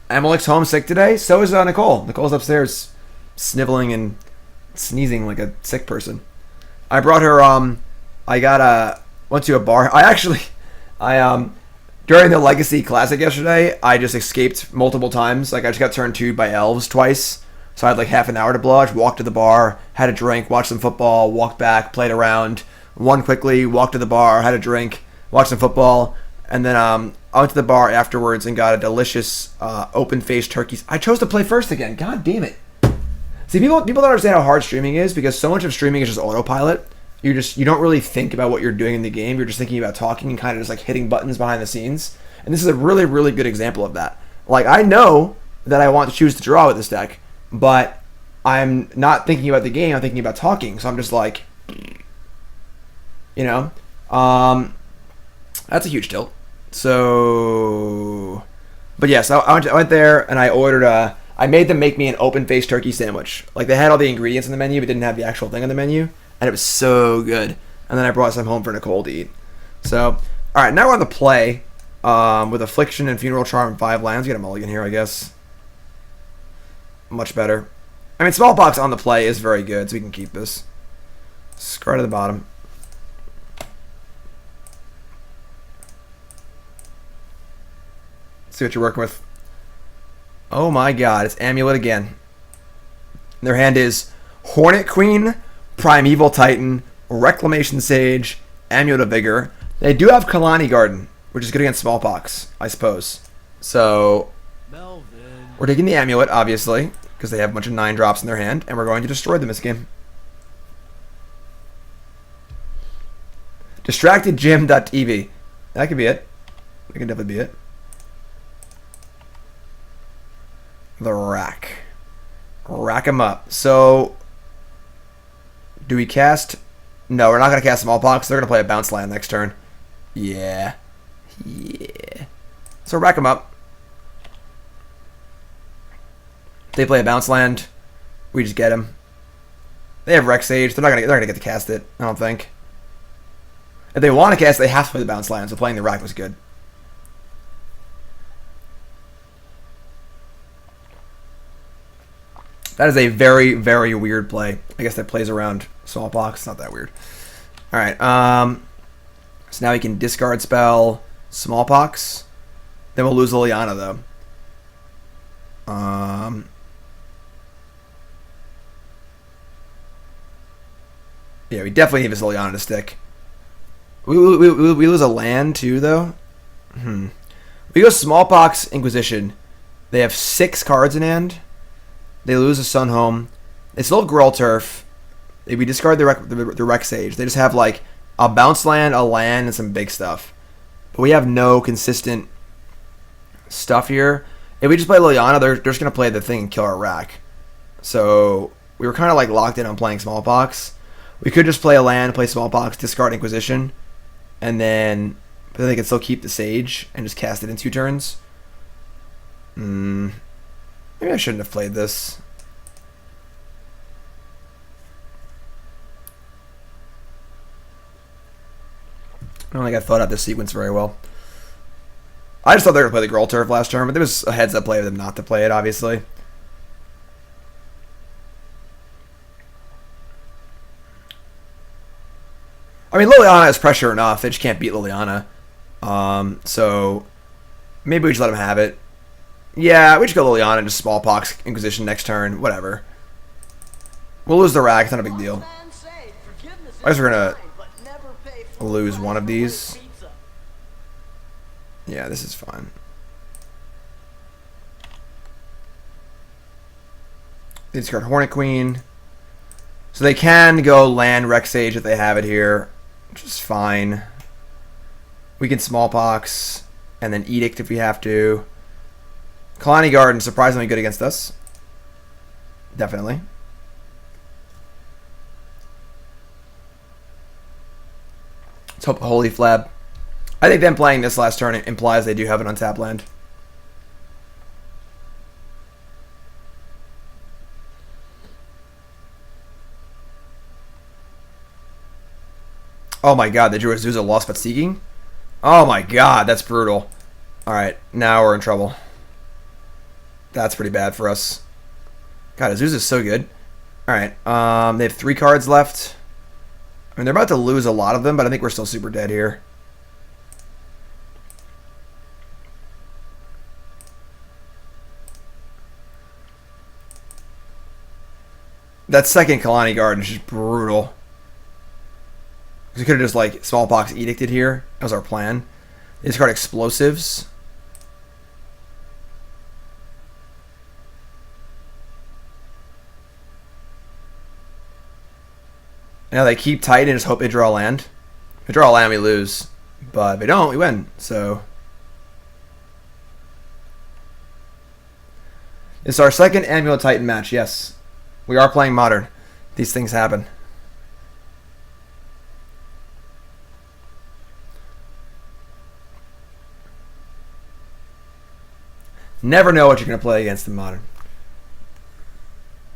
Amalek's homesick today. So is Nicole. Nicole's upstairs sniveling and sneezing like a sick person. I brought her went to a bar. During the Legacy Classic yesterday, I just escaped multiple times. Like I just got turned 2 by elves twice. So I had like half an hour to blow. I just walked to the bar, had a drink, watched some football, walked back, played around, won quickly, walked to the bar, had a drink, watched some football, and then I went to the bar afterwards and got a delicious open-faced turkey. I chose to play first again. God damn it. See, people don't understand how hard streaming is because so much of streaming is just autopilot. You don't really think about what you're doing in the game. You're just thinking about talking and kind of just like hitting buttons behind the scenes. And this is a really, really good example of that. Like, I know that I want to choose to draw with this deck. But I'm not thinking about the game, I'm thinking about talking. So I'm just like, you know, that's a huge tilt. So, but yes, I went there and I ordered I made them make me an open-faced turkey sandwich. Like, they had all the ingredients in the menu, but didn't have the actual thing on the menu, and it was so good. And then I brought some home for Nicole to eat. So, all right, now we're on the play with Affliction and Funeral Charm and 5 lands. We got a mulligan here, I guess. Much better. I mean, Smallpox on the play is very good, so we can keep this. Scry to the bottom. See what you're working with. Oh my god, it's Amulet again. Their hand is Hornet Queen, Primeval Titan, Reclamation Sage, Amulet of Vigor. They do have Kalani Garden, which is good against Smallpox, I suppose. So, we're taking the Amulet, obviously, because they have a bunch of 9-drops in their hand, and we're going to destroy them this game. DistractedGym.tv. That could be it. That could definitely be it. The rack. Rack them up. So, do we cast? No, we're not going to cast Smallpox. They're going to play a bounce land next turn. Yeah. Yeah. So, rack them up. They play a bounce land. We just get them. They have Rex Sage. They're not gonna get to cast it, I don't think. If they want to cast it, they have to play the bounce land, so playing the rack was good. That is a very, very weird play. I guess that plays around Smallpox. It's not that weird. Alright, so now we can discard spell Smallpox. Then we'll lose Liliana, though. Yeah, we definitely need this Liliana to stick. We lose a land, too, though. We go Smallpox, Inquisition. They have 6 cards in hand. They lose a Sunhome. They still have Gruul Turf. We discard the Rex Sage. They just have like a bounce land, a land, and some big stuff. But we have no consistent stuff here. If we just play Liliana, they're just going to play the thing and kill our rack. So we were kind of like locked in on playing Smallpox. We could just play a land, play Smallpox, discard Inquisition, and then but they could still keep the Sage and just cast it in 2 turns. Maybe I shouldn't have played this. I don't think I thought out this sequence very well. I just thought they were going to play the Gruul Turf last turn, but there was a heads-up play for them not to play it, obviously. I mean, Liliana has pressure enough. They just can't beat Liliana. So maybe we just let them have it. Yeah, we just go Liliana and just Smallpox Inquisition next turn. Whatever. We'll lose the rack. It's not a big deal. I guess we're going to lose one of these. Yeah, this is fine. They discard Hornet Queen. So they can go land Rex Sage if they have it here, which is fine. We can Smallpox and then Edict if we have to. Kalani Garden, surprisingly good against us. Definitely. Let's hope Holy Flab. I think them playing this last turn implies they do have an untapped land. Oh my god, they drew Azusa Lost But Seeking? Oh my god, that's brutal. Alright, now we're in trouble. That's pretty bad for us. God, Azusa's so good. Alright, they have 3 cards left. I mean, they're about to lose a lot of them, but I think we're still super dead here. That second Kalani Garden is just brutal. We could have just, like, Smallpox Edicted here. That was our plan. They discard Explosives. Now they keep tight and just hope they draw land. If they draw land, we lose. But if they don't, we win. So It's our second Amulet Titan match, yes. We are playing Modern. These things happen. Never know what you're going to play against in Modern.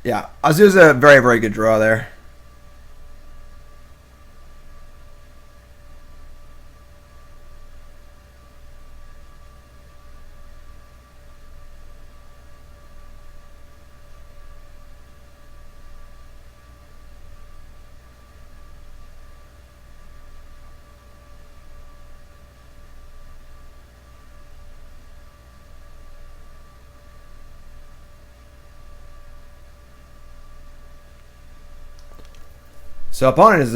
Yeah, Azu's a very, very good draw there. So opponent is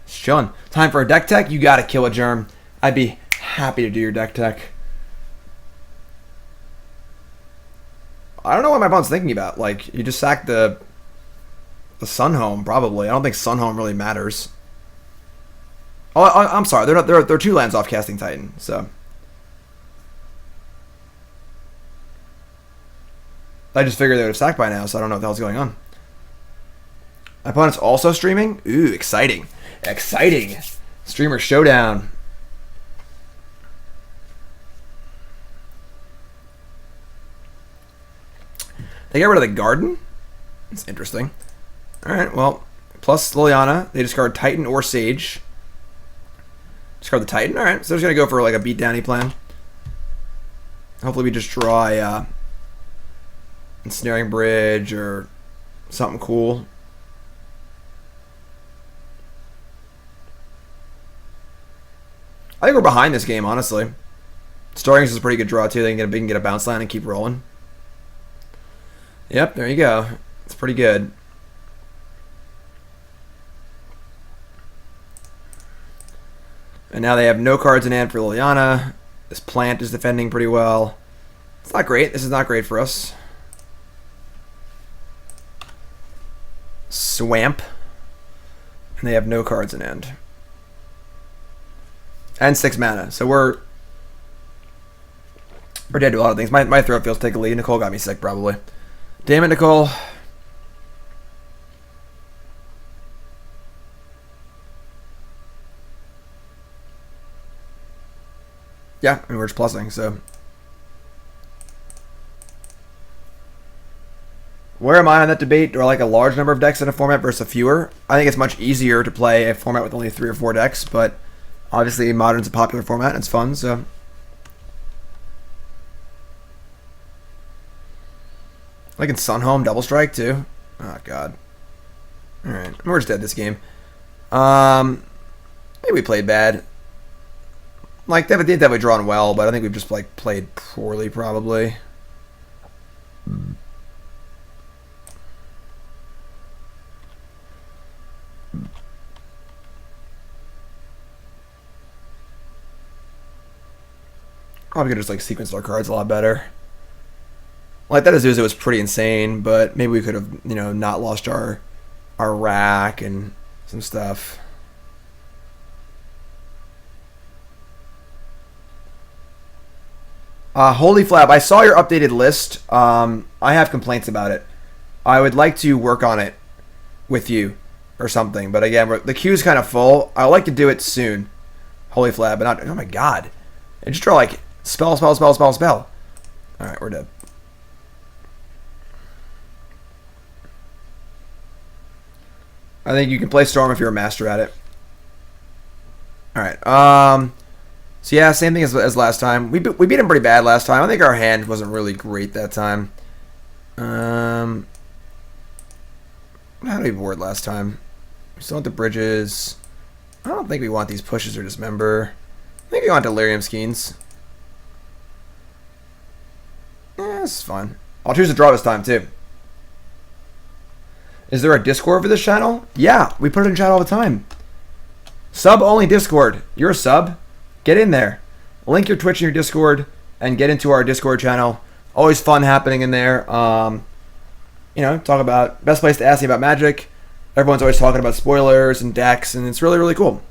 chilling. Time for a deck tech. You gotta kill a germ. I'd be happy to do your deck tech. I don't know what my opponent's thinking about. Like, you just sack the Sunhome, probably. I don't think Sunhome really matters. Oh, I'm sorry. They're 2 lands off Casting Titan, so. I just figured they would have sacked by now, so I don't know what the hell's going on. My opponent's also streaming? Ooh, exciting. Exciting. Streamer showdown. They got rid of the Garden? That's interesting. Alright, well, plus Liliana. They discard Titan or Sage. Discard the Titan? Alright, so they're just going to go for like a beatdowny plan. Hopefully we just draw a Ensnaring Bridge or something cool. I think we're behind this game, honestly. Storing is a pretty good draw, too. They can get a bounce line and keep rolling. Yep, there you go. It's pretty good. And now they have no cards in hand for Liliana. This plant is defending pretty well. It's not great. This is not great for us. Swamp. And they have no cards in hand. And 6 mana. So we're dead to a lot of things. My throat feels tickly. Nicole got me sick, probably. Damn it, Nicole. Yeah, I mean, we're just plussing, so. Where am I on that debate? Do I like a large number of decks in a format versus a fewer? I think it's much easier to play a format with only 3 or 4 decks, but obviously Modern's a popular format and it's fun, so. Like in Sunhome, Double Strike too. Oh god. Alright, we're just dead this game. Maybe we played bad. Like, they've definitely drawn well, but I think we've just like played poorly probably. Probably could just like sequence our cards a lot better. Like that Azusa was pretty insane, but maybe we could have, you know, not lost our rack and some stuff. Holy Flab, I saw your updated list. I have complaints about it. I would like to work on it with you or something, but again, the queue's kind of full. I'd like to do it soon. Holy Flab, but not. Oh my god! I just draw like spell. All right, we're dead. I think you can play Storm if you're a master at it. Alright, so yeah, same thing as last time. We beat him pretty bad last time. I think our hand wasn't really great that time. How did we board last time? We still want the bridges. I don't think we want these pushes or Dismember. I think we want Delirium Skeins. Yeah, this is fine. I'll choose to draw this time too. Is there a Discord for this channel? Yeah, we put it in chat all the time. Sub-only Discord. You're a sub. Get in there. Link your Twitch and your Discord and get into our Discord channel. Always fun happening in there. You know, talk about best place to ask me about Magic. Everyone's always talking about spoilers and decks, and it's really, really cool.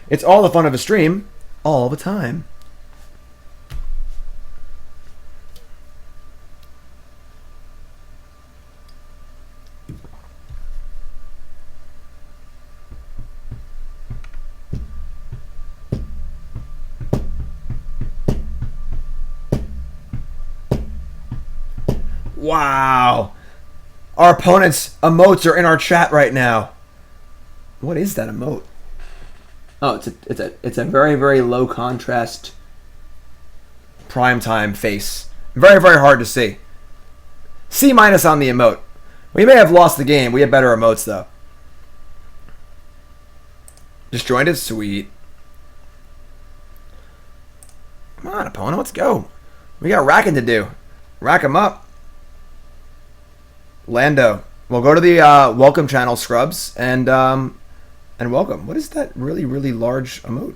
It's all the fun of a stream all the time. Wow. Our opponent's emotes are in our chat right now. What is that emote? Oh, it's a very, very low contrast primetime face. Very, very hard to see. C- on the emote. We may have lost the game. We have better emotes though. Disjointed, sweet. Come on, opponent, let's go. We got racking to do. Rack them up. Lando. We'll go to the welcome channel, Scrubs, and welcome. What is that really, really large emote?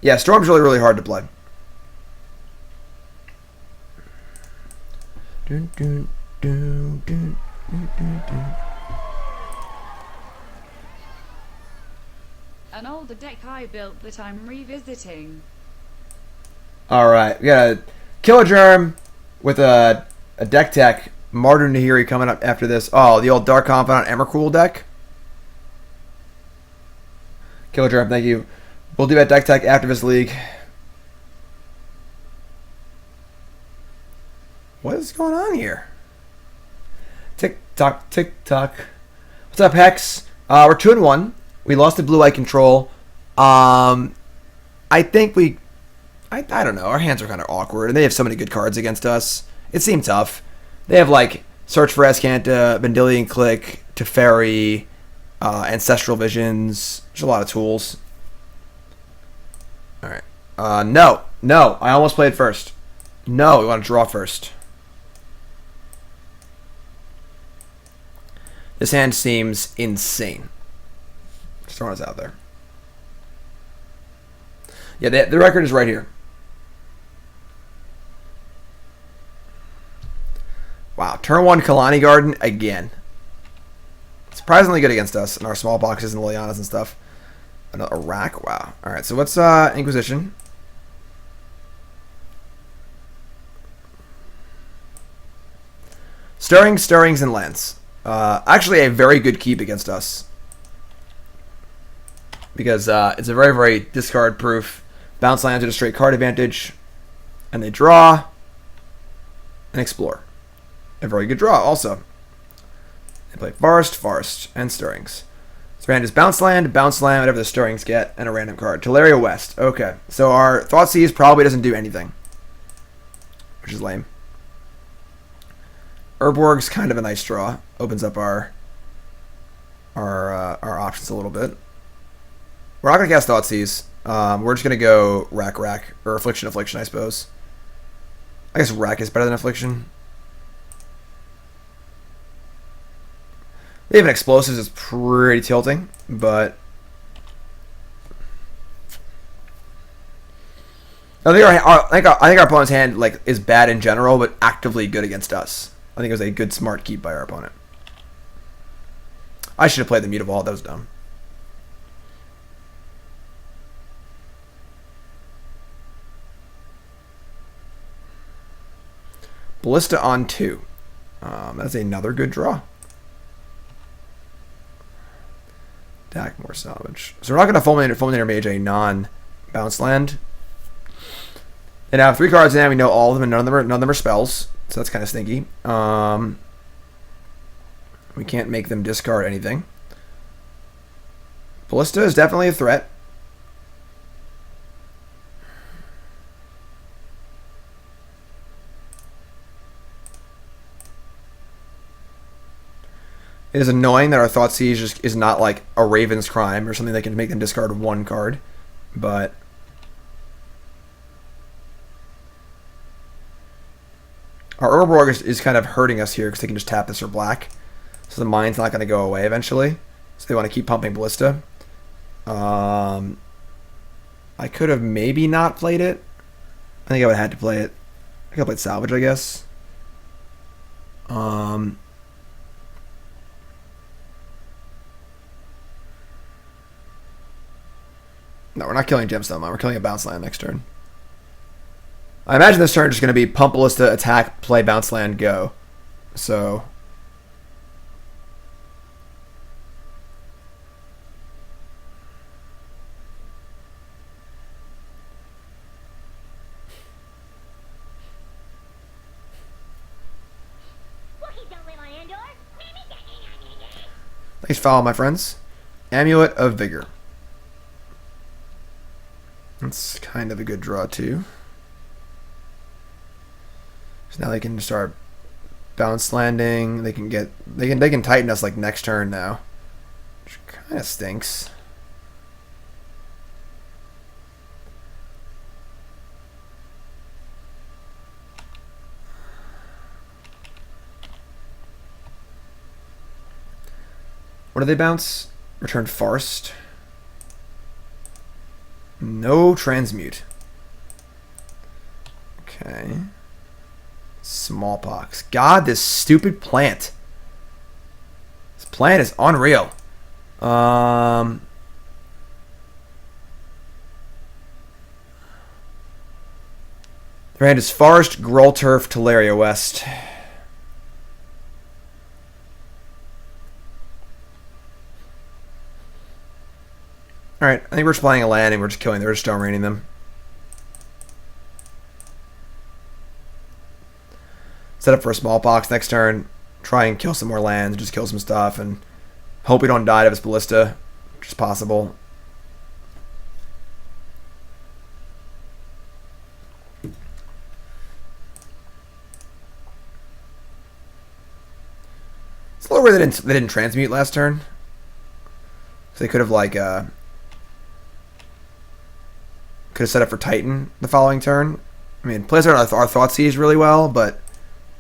Yeah, Storm's really, really hard to play. Dun, dun, dun, dun, dun, dun, dun. An older deck I built that I'm revisiting. Alright, we got a Killer Germ with a deck tech. Martyr Nahiri coming up after this. Oh, the old Dark Confidant Emrakul deck. Killer Germ, thank you. We'll do that deck tech after this league. What is going on here? Tick tock, tick tock. What's up, Hex? We're 2-1. We lost to Blue Eye Control. I think I don't know. Our hands are kind of awkward, and they have so many good cards against us. It seemed tough. They have like Search for Azcanta, Vendilion Click, Teferi, Ancestral Visions. There's a lot of tools. All right. No. I almost played first. No, we want to draw first. This hand seems insane. Just throwing us out there. Yeah, the record is right here. Wow, turn 1 Kalani Garden again. Surprisingly good against us in our small boxes and Lilianas and stuff. A rack, wow. All right, so what's Inquisition? Stirrings, and Lance. Actually, a very good keep against us. Because it's a very, very discard-proof. Bounce lands at a straight card advantage. And they draw. And explore. A very good draw, also. They play Forest, and Stirrings. So hand is bounce land, whatever the Stirrings get, and a random card. Teleria West. Okay. So our Thoughtseize probably doesn't do anything. Which is lame. Urborg's kind of a nice draw. Opens up our options a little bit. We're not going to cast Thoughtseize. We're just going to go Rack, or Affliction, I suppose. I guess Rack is better than Affliction. They have an Explosives is pretty tilting, but I think our opponent's hand is bad in general, but actively good against us. I think it was a good, smart keep by our opponent. I should have played the Mutavault. That was dumb. Ballista on 2. That's another good draw. Dakmor Salvage. So we're not going to Fulminator Mage a non-bounce land. They now have 3 cards in hand. We know all of them, and none of them are spells. So that's kind of stinky. We can't make them discard anything. Ballista is definitely a threat. It is annoying that our Thoughtseize just is not like a Raven's Crime or something that can make them discard 1 card. But our Urborg is kind of hurting us here because they can just tap this for black. So the mine's not going to go away eventually. So they want to keep pumping Ballista. I could have maybe not played it. I think I would have had to play it. I could have played Salvage, I guess. No, we're not killing Gemstone Mine. We're killing a bounce land next turn. I imagine this turn is just going to be pump Ballista, attack, play bounce land, go. So Please follow, my friends. Amulet of Vigor. That's kind of a good draw too. So now they can start bounce landing. They can tighten us like next turn now, which kind of stinks. What do they bounce? Return Forest. No transmute. Okay. Smallpox. God, this stupid plant. This plant is unreal. Their hand is Forest, Groll Turf, Teleria West. Alright, I think we're just playing a land and we're just killing them. We're just stone raining them. Set up for a Smallpox next turn. Try and kill some more lands. Just kill some stuff and hope we don't die to this Ballista, which is possible. It's a little weird they didn't transmute last turn. So they could have like could have set up for Titan the following turn. I mean, plays our Thoughtseize really well, but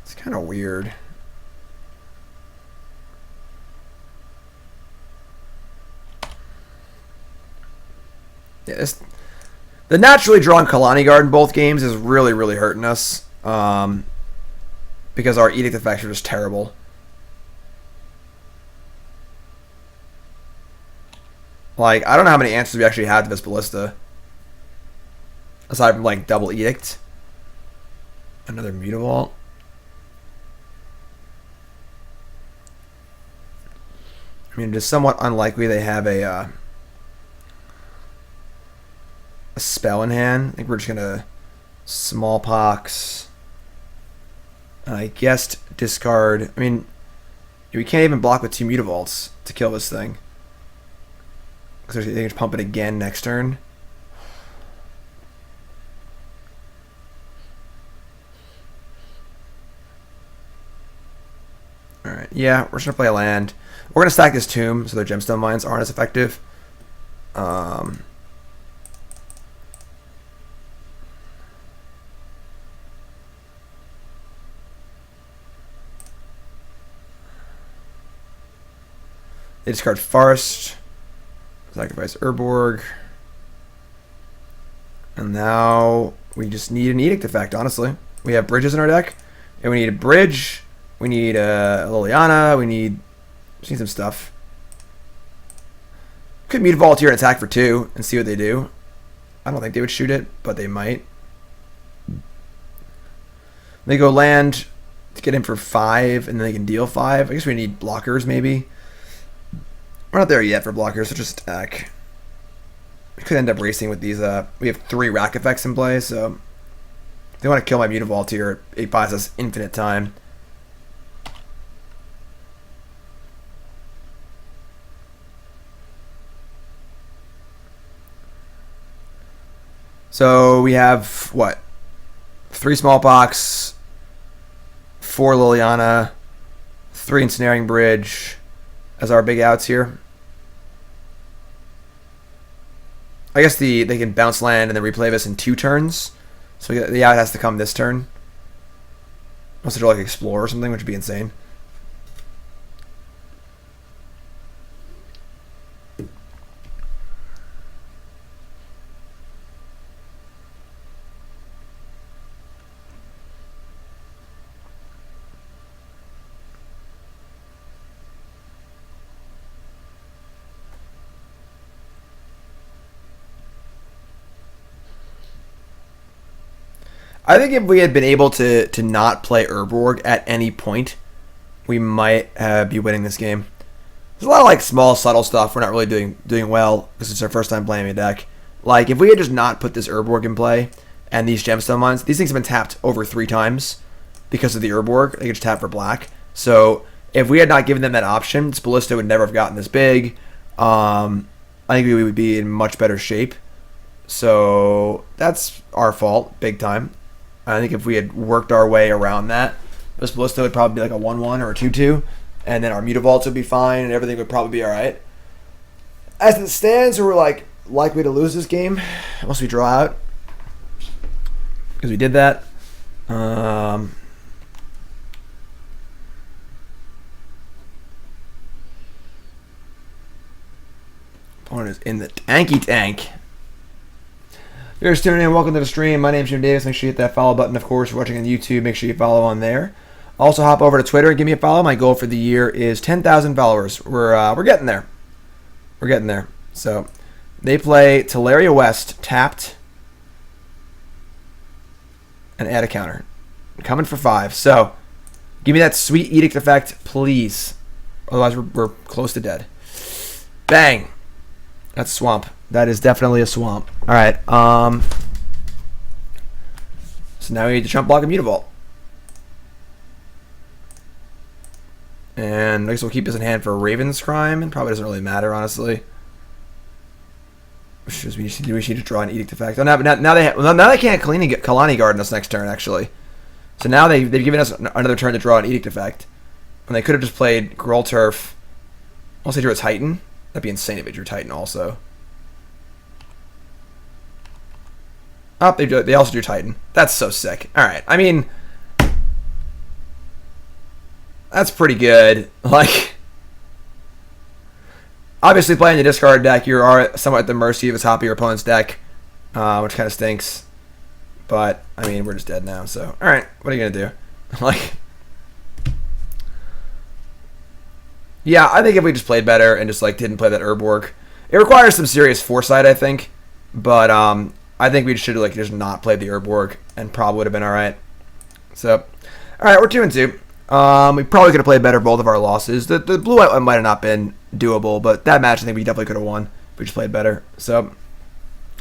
it's kind of weird. Yeah, the naturally drawn Kalani Guard in both games is really, really hurting us. Because our Edict effects are just terrible. Like, I don't know how many answers we actually had to this Ballista. Aside from, like, double Edict. Another Mutavault. I mean, it is somewhat unlikely they have a spell in hand. I think we're just going to Smallpox. And I guess discard. I mean, we can't even block with 2 Mutavaults to kill this thing. Because they can just pump it again next turn. Alright, yeah, we're just going to play a land. We're going to stack this tomb so their gemstone mines aren't as effective. They discard Forest. Sacrifice Urborg. And now we just need an Edict effect, honestly. We have bridges in our deck. And we need a bridge. We need a Liliana. We need some stuff. Could Mutavault here and attack for 2 and see what they do. I don't think they would shoot it, but they might. They go land to get in for 5, and then they can deal 5. I guess we need blockers, maybe. We're not there yet for blockers, so just attack. We could end up racing with these. We have 3 rack effects in play, so if they want to kill my Mutavault here, it buys us infinite time. So we have, what? 3 Smallpox, 4 Liliana, 3 Ensnaring Bridge as our big outs here. I guess they can bounce land and then replay this in 2 turns. So the out has to come this turn. Unless they're like Explore or something, which would be insane. I think if we had been able to not play Urborg at any point, we might be winning this game. There's a lot of like small, subtle stuff we're not really doing well because it's our first time playing a deck. Like if we had just not put this Urborg in play and these gemstone mines, these things have been tapped over 3 times because of the Urborg. They could just tap for black. So if we had not given them that option, Ballista would never have gotten this big. I think we would be in much better shape. So that's our fault, big time. I think if we had worked our way around that, this Ballista would probably be like a 1-1 or a 2-2, and then our Mutavaults would be fine, and everything would probably be all right. As it stands, we're like likely to lose this game unless we draw out, because we did that. Opponent is in the tanky tank. If you're just tuning in, welcome to the stream. My name's Jim Davis. Make sure you hit that follow button. Of course, if you're watching on YouTube, make sure you follow on there. Also, hop over to Twitter and give me a follow. My goal for the year is 10,000 followers. We're getting there. We're getting there. So, they play Teleria West, tapped, and add a counter. Coming for 5. So, give me that sweet Edict effect, please. Otherwise, we're close to dead. Bang. That's swamp. That is definitely a swamp. All right. So now we need to chump block a Mutavault. And I guess we'll keep this in hand for Raven's Crime. And probably doesn't really matter, honestly. We need to draw an Edict effect. Oh, now they can't Kalani Garden us next turn, actually. So now they've given us another turn to draw an Edict effect. And they could have just played Gruul Turf. Unless they drew a Titan. That'd be insane if they drew Titan also. Oh, they also drew Titan. That's so sick. Alright, I mean... That's pretty good. Like... Obviously, playing the discard deck, you are somewhat at the mercy of the top of your opponent's deck. Which kind of stinks. But, I mean, we're just dead now, so... Alright, what are you going to do? Like... Yeah, I think if we just played better and just like didn't play that Urborg, it requires some serious foresight, I think. But I think we should like just not play the Urborg and probably would have been all right. So, all right, we're 2-2. We probably could have played better both of our losses. The blue white one might have not been doable, but that match I think we definitely could have won if we just played better. So,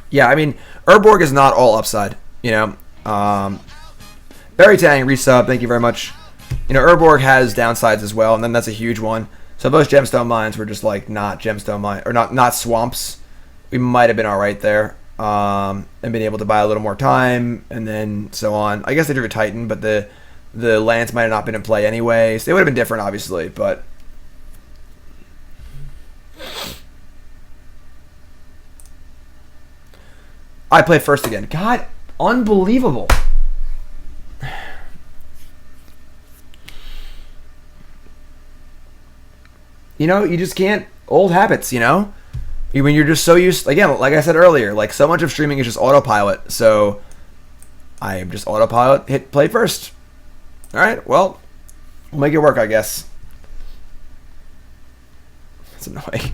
yeah, I mean Urborg is not all upside, you know. Barry Tang resub, thank you very much. You know, Urborg has downsides as well, and then that's a huge one. So those gemstone mines were just like not gemstone mine or not swamps. We might have been all right there, and been able to buy a little more time, and then so on. I guess they drew a Titan, but the lands might have not been in play anyway. So they would have been different, obviously. But I played first again. God, unbelievable. You know, you just can't. Old habits, you know? When you're just so used. Again, like I said earlier, like so much of streaming is just autopilot. So I am just autopilot, hit play first. Alright, well, we'll make it work, I guess. That's annoying.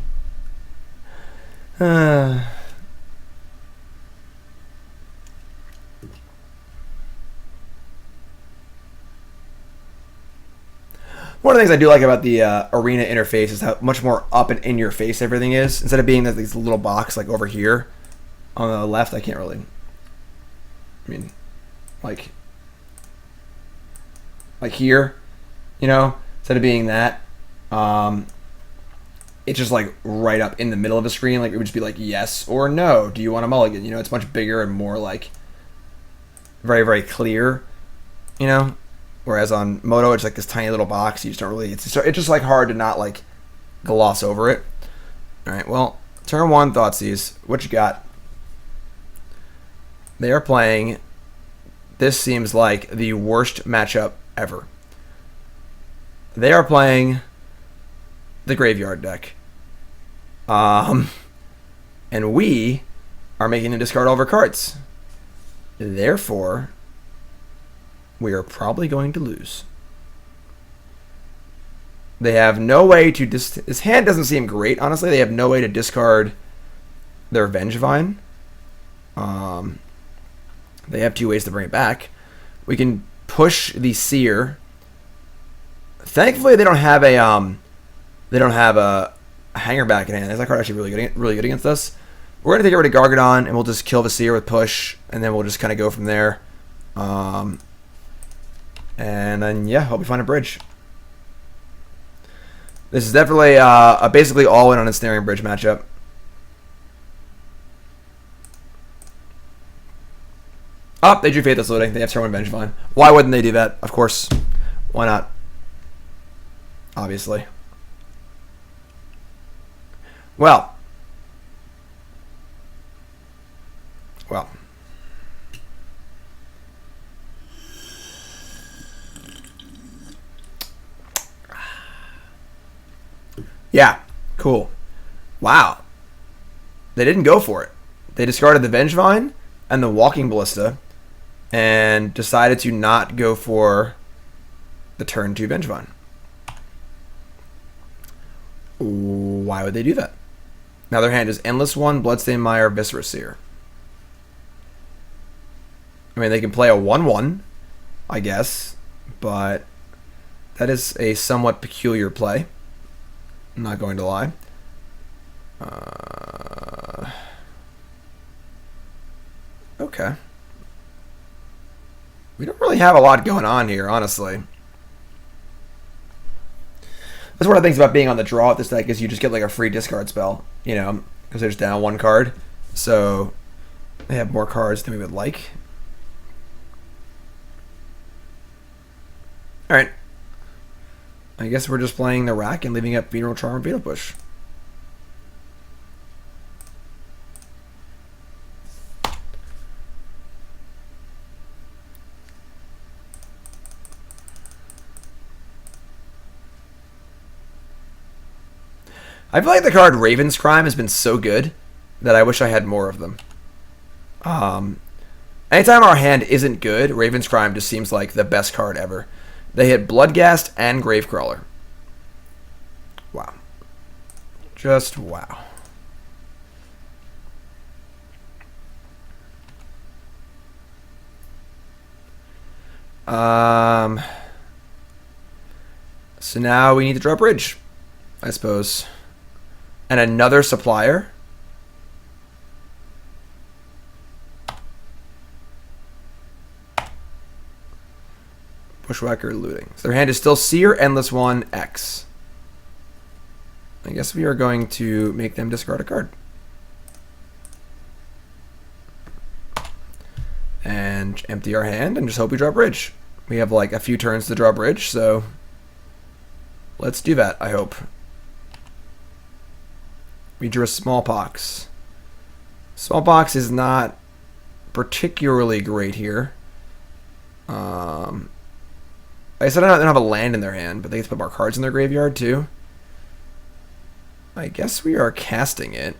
One of the things I do like about the arena interface is how much more up and in your face everything is. Instead of being this little box like over here on the left, I can't really. I mean, like here, you know. Instead of being that, it's just like right up in the middle of the screen. Like it would just be like yes or no. Do you want a mulligan? You know, it's much bigger and more like very very clear. You know. Whereas on Moto, it's like this tiny little box. You just don't really. It's just like hard to not like gloss over it. All right. Well, turn 1, Thoughtseize. What you got? They are playing. This seems like the worst matchup ever. They are playing the Graveyard deck. And we are making them discard all of our cards. Therefore, we are probably going to lose. They have no way to... This hand doesn't seem great, honestly. They have no way to discard their Vengevine. They have 2 ways to bring it back. We can push the Seer. Thankfully, they don't have a hanger back in hand. That card actually really good against us. We're gonna take it rid of Gargadon, and we'll just kill the Seer with push, and then we'll just kind of go from there. And then yeah, hope we find a bridge. This is definitely a basically all-in on Ensnaring Bridge matchup. Oh, they drew Faithless Looting. They have Turn 1 Vengevine. Why wouldn't they do that? Of course. Why not? Obviously. Well. Yeah. Cool. Wow. They didn't go for it. They discarded the Vengevine and the Walking Ballista and decided to not go for the turn 2 Vengevine. Why would they do that? Now their hand is Endless One, Bloodstained Mire, Viscera Seer. I mean, they can play a 1/1, I guess, but that is a somewhat peculiar play. I'm not going to lie. Okay. We don't really have a lot going on here, honestly. That's one of the things about being on the draw with this deck is you just get like a free discard spell, you know, because they're just down 1 card. So they have more cards than we would like. Alright. I guess we're just playing the rack and leaving up Funeral Charm and Fatal Push. I feel like the card Raven's Crime has been so good that I wish I had more of them. Anytime our hand isn't good, Raven's Crime just seems like the best card ever. They hit Bloodghast and Gravecrawler. Wow. Just wow. So now we need to draw a bridge, I suppose. And another supplier. Bushwhacker Looting. So their hand is still Seer, Endless One, X. I guess we are going to make them discard a card. And empty our hand and just hope we draw a bridge. We have like a few turns to draw a bridge, so let's do that, I hope. We drew a Smallpox. Smallpox is not particularly great here. I said I don't have a land in their hand, but they get to put more cards in their graveyard too. I guess we are casting it.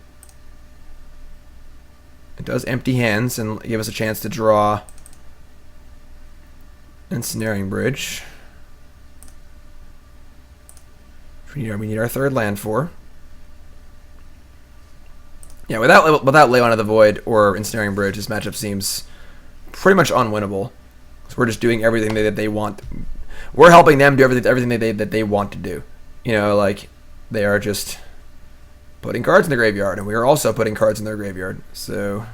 It does empty hands and give us a chance to draw Ensnaring Bridge. We need our third land for. Yeah, without Leyline of the Void or Ensnaring Bridge, this matchup seems pretty much unwinnable. So we're just doing everything that they want. We're helping them do everything that they want to do. You know, like they are just putting cards in the graveyard, and we are also putting cards in their graveyard. So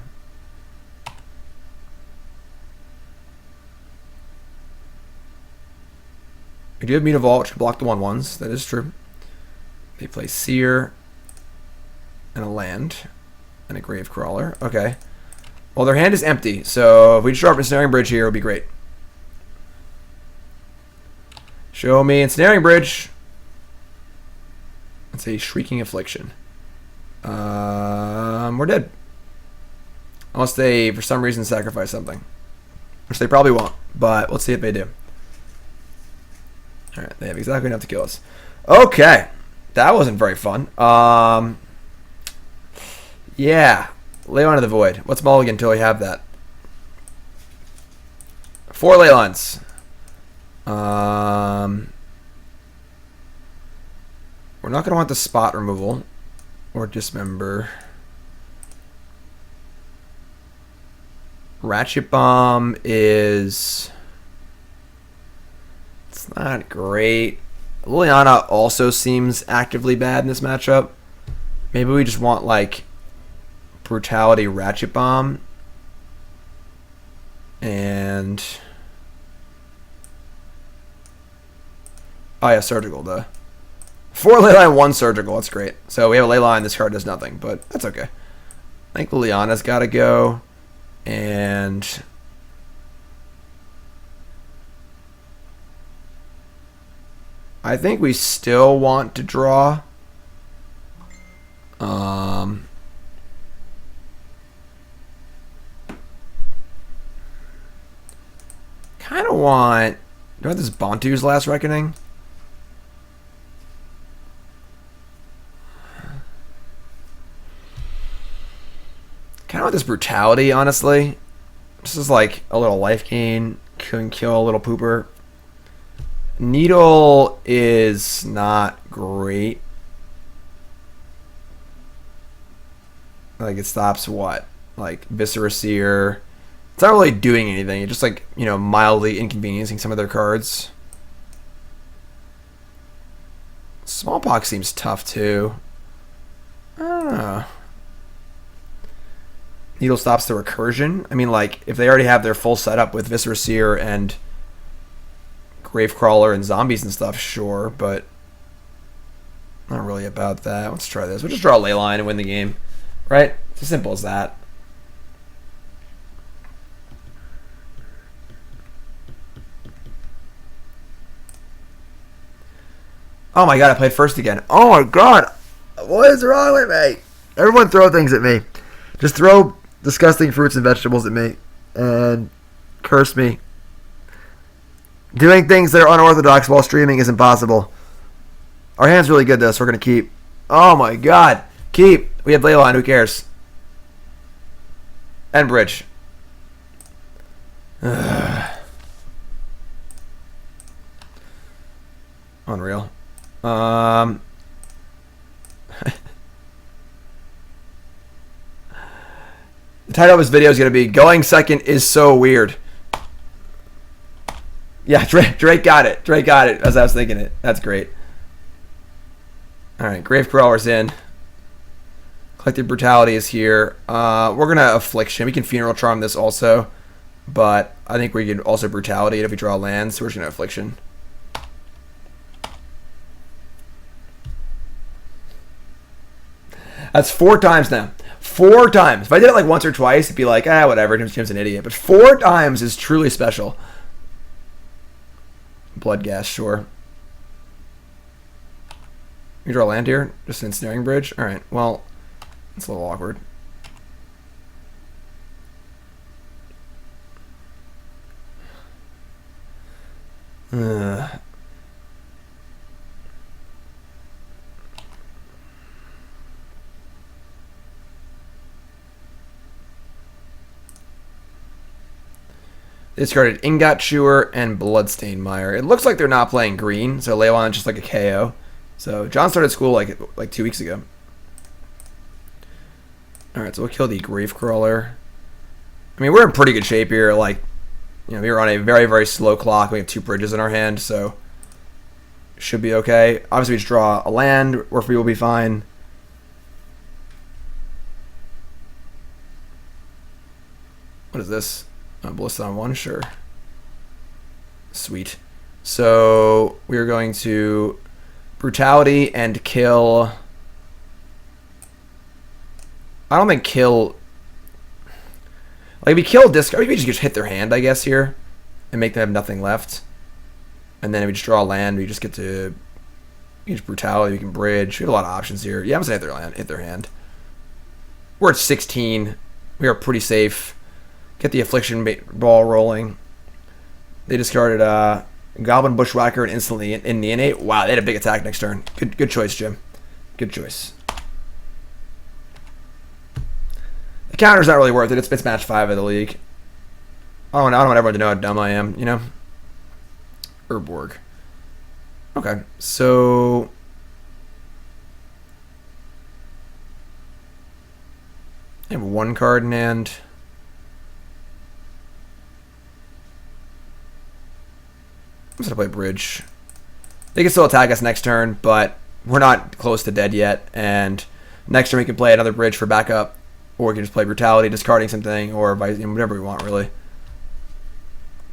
we do have Mutavault, which can block the 1/1s. That is true. They play Seer and a land and a Gravecrawler. Okay. Well, their hand is empty, so if we just draw up Ensnaring Bridge here, it would be great. Show me Ensnaring Bridge. Let's say Shrieking Affliction. We're dead. Unless they, for some reason, sacrifice something. Which they probably won't, but let's see if they do. Alright, they have exactly enough to kill us. Okay. That wasn't very fun. Yeah. Leyline of the Void. What's mulligan until we have that? 4 Leylines. We're not going to want the spot removal or dismember. Ratchet Bomb is... it's not great. Liliana also seems actively bad in this matchup. Maybe we just want like Brutality Ratchet Bomb and oh yeah, Surgical duh. 4 Leyline, 1 Surgical. That's great. So we have a Leyline. This card does nothing, but that's okay. I think Liliana's got to go. And I think we still want to draw. Kind of want... Do I want this Bontu's Last Reckoning? Kind of want this Brutality, honestly. This is like a little life gain. Can kill a little pooper. Needle is not great. Like, it stops what? Like, Viscera Seer. It's not really doing anything. It's just like, you know, mildly inconveniencing some of their cards. Smallpox seems tough too. I don't know. Needle stops the recursion. I mean, like, if they already have their full setup with Viscera Seer and Gravecrawler and zombies and stuff, sure, but not really about that. Let's try this. We'll just draw a Leyline and win the game. Right? It's as simple as that. Oh my god, I played first again. Oh my god. What is wrong with me? Everyone throw things at me. Just throw disgusting fruits and vegetables at me. And curse me. Doing things that are unorthodox while streaming is impossible. Our hand's really good though, so we're going to keep. Oh my god. Keep. We have Leyline, who cares? And Bridge. Unreal. The title of this video is going to be "Going Second is So Weird." Yeah, Drake got it. Drake got it as I was thinking it. That's great. All right, Gravecrawler's in. Collective Brutality is here. We're going to Affliction. We can Funeral Charm this also, but I think we can also Brutality it if we draw lands. So we're just going to Affliction. That's 4 times now. 4 times. If I did it like once or twice, it'd be like, whatever, Jim's an idiot. But 4 times is truly special. Bloodghast, sure. You draw land here? Just an Ensnaring Bridge? Alright, well, it's a little awkward. They discarded Ingot Chewer and Bloodstained Mire. It looks like they're not playing green, so Leyline is just like a KO. So John started school like 2 weeks ago. Alright, so we'll kill the Gravecrawler. I mean, we're in pretty good shape here. Like, you know, we were on a very, very slow clock. We have 2 bridges in our hand, so should be okay. Obviously, we just draw a land, or we will be fine. What is this? Ballista on 1, sure. Sweet. So we're going to Brutality and kill. I don't think kill. Like if we kill discard, we just hit their hand, I guess, here, and make them have nothing left. And then if we just draw a land, we just get to use Brutality. We can bridge. We have a lot of options here. Yeah, I'm gonna hit their hand. We're at 16. We are pretty safe. Get the Affliction ball rolling. They discarded Goblin Bushwhacker and instantly in the innate. Wow, they had a big attack next turn. Good choice, Jim. Good choice. The counter's not really worth it. It's match 5 of the league. I don't want everyone to know how dumb I am, you know? Urborg. Okay, so I have 1 card in hand. I'm just going to play Bridge. They can still attack us next turn, but we're not close to dead yet. And next turn we can play another Bridge for backup. Or we can just play Brutality, discarding something, or whatever we want, really.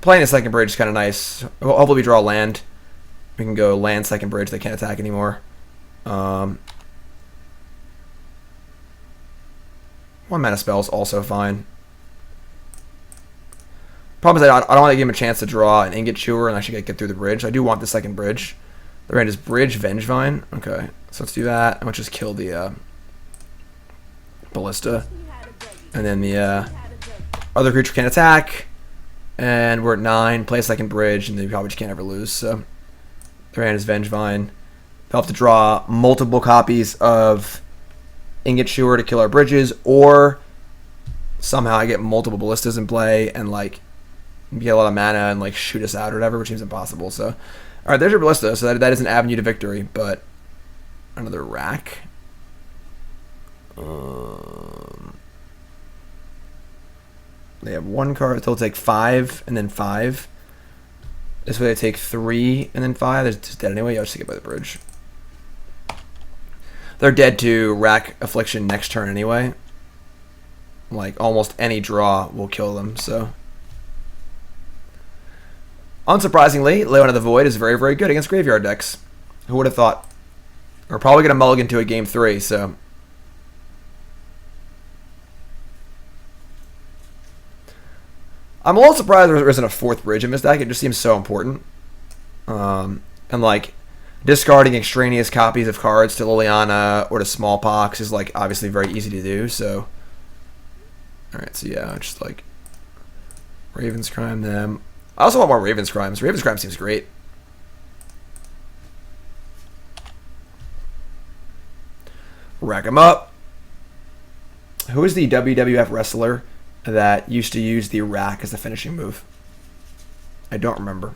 Playing a second Bridge is kind of nice. Hopefully we draw land. We can go land, second Bridge. They can't attack anymore. One mana spell is also fine. Problem is I don't want to give him a chance to draw an Ingot Chewer and actually get through the bridge. I do want the second bridge. The range is Bridge, Vengevine. Okay, so let's do that. And let's just kill the Ballista. And then the other creature can attack. And we're at 9. Play a second bridge, and then you probably just can't ever lose. So the hand is Vengevine. They'll have to draw multiple copies of Ingot Chewer to kill our bridges, or somehow I get multiple Ballistas in play and like get a lot of mana and like shoot us out or whatever, which seems impossible. So, all right, there's your Ballista. So that is an avenue to victory, but another rack. They have one card, so they'll take 5 and then 5. This way they take 3 and then 5. They're just dead anyway. I'll just get by the bridge. They're dead to Rack Affliction next turn anyway. Like, almost any draw will kill them, so. Unsurprisingly, Leyline of the Void is very, very good against graveyard decks. Who would have thought? We're probably going to mulligan to a game 3, so. I'm a little surprised there isn't a 4th bridge in this deck. It just seems so important. And like, discarding extraneous copies of cards to Liliana or to Smallpox is like obviously very easy to do, so. Alright, so yeah, just like Ravenscrime them. I also want more Ravenscrimes. Ravenscrime seems great. Rack them up. Who is the WWF wrestler that used to use the rack as the finishing move? I don't remember.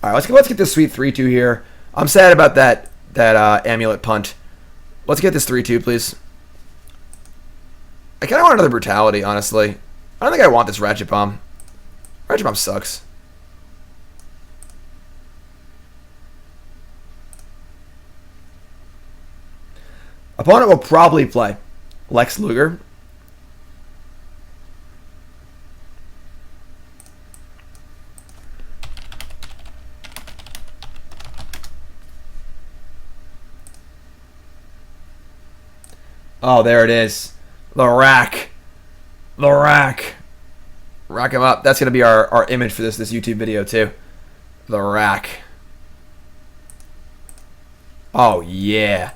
All right, let's get this sweet 3-2 here. I'm sad about that amulet punt. Let's get this 3-2, please. I kind of want another brutality, honestly. I don't think I want this Ratchet Bomb. Ratchet Bomb sucks. Opponent will probably play Lex Luger. Oh, there it is. The rack. The rack. Rack him up. That's going to be our image for this YouTube video, too. The rack. Oh, yeah.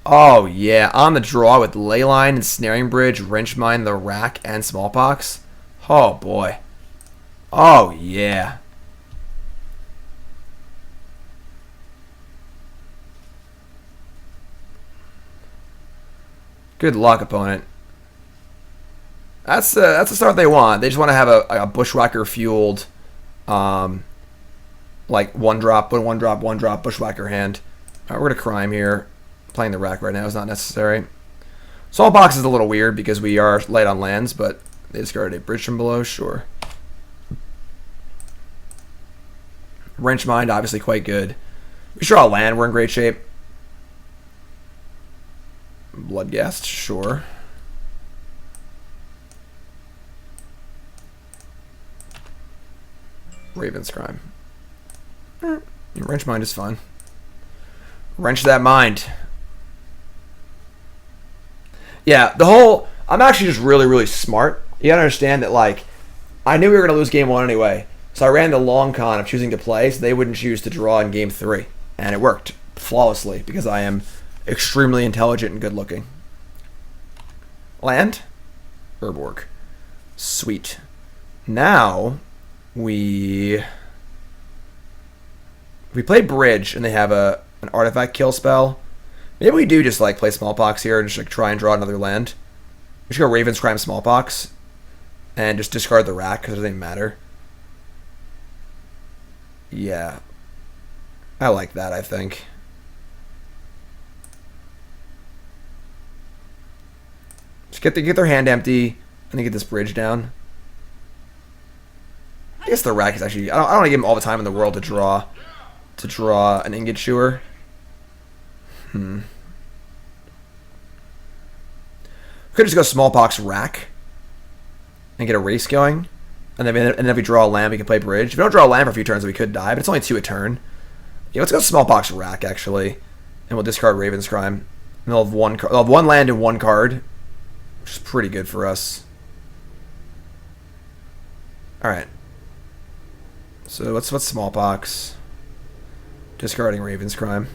Oh, yeah. On the draw with Leyline, Ensnaring Bridge, Wrenchmine, the rack, and Smallpox. Oh, boy. Oh, yeah. Good luck, opponent. That's the start they want. They just want to have a Bushwhacker fueled, like one drop, Bushwhacker hand. All right, we're gonna crime here. Playing the rack right now is not necessary. Smallpox is a little weird because we are light on lands, but they discarded a bridge from below. Sure. Wrenchmine obviously quite good. We draw a land. We're in great shape. Bloodghast, sure. Ravenscrime. Wrench Mind is fun. Wrench that mind. Yeah, the whole... I'm actually just really, really smart. You gotta understand that, like, I knew we were gonna lose game 1 anyway, so I ran the long con of choosing to play so they wouldn't choose to draw in game 3. And it worked flawlessly because I am extremely intelligent and good looking. Land? Urborg. Sweet. Now, we play Bridge and they have an artifact kill spell. Maybe we do just like play Smallpox here and just like try and draw another land. We should go Ravenscrime Smallpox and just discard the rack because it doesn't even matter. Yeah. I like that, I think. Just get their hand empty and then get this bridge down. I guess the rack is actually... I don't want to give him all the time in the world to draw an Ingot Chewer. Could just go Smallpox rack and get a race going. And then if we draw a land, we can play bridge. If we don't draw a land for a few turns, we could die, but it's only 2 a turn. Yeah, let's go Smallpox rack, actually. And we'll discard Raven's Crime. And they'll have they'll have 1 land and 1 card, which is pretty good for us. Alright. So what's Smallpox? Discarding Raven's Crime.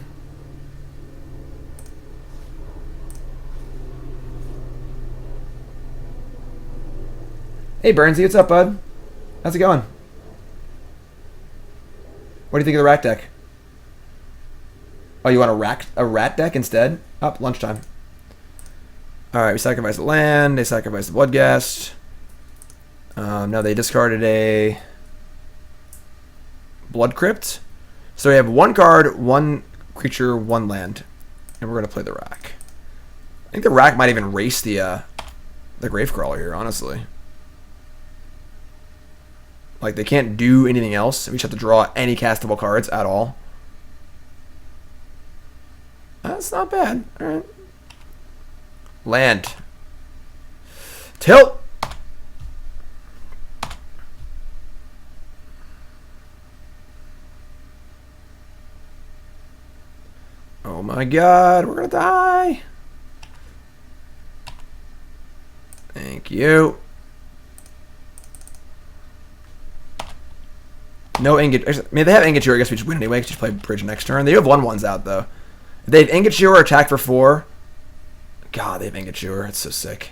Hey Burnsy, what's up, bud? How's it going? What do you think of the rat deck? Oh, you want a rat deck instead? Up, lunchtime. Alright, we sacrificed the land, they sacrificed the Bloodghast. Now they discarded a Blood Crypt. So we have 1 card, 1 creature, 1 land. And we're going to play the Rack. I think the Rack might even race the Gravecrawler here, honestly. Like, they can't do anything else. We just have to draw any castable cards at all. That's not bad. Alright. Land. Tilt! Oh my god, we're gonna die! Thank you. No Ingot. I mean, they have Ingature. I guess we just win anyway. Just play Bridge next turn. They do have 1/1s out though. If they have Ingature, attack for 4. God, they have Ingature. It's so sick.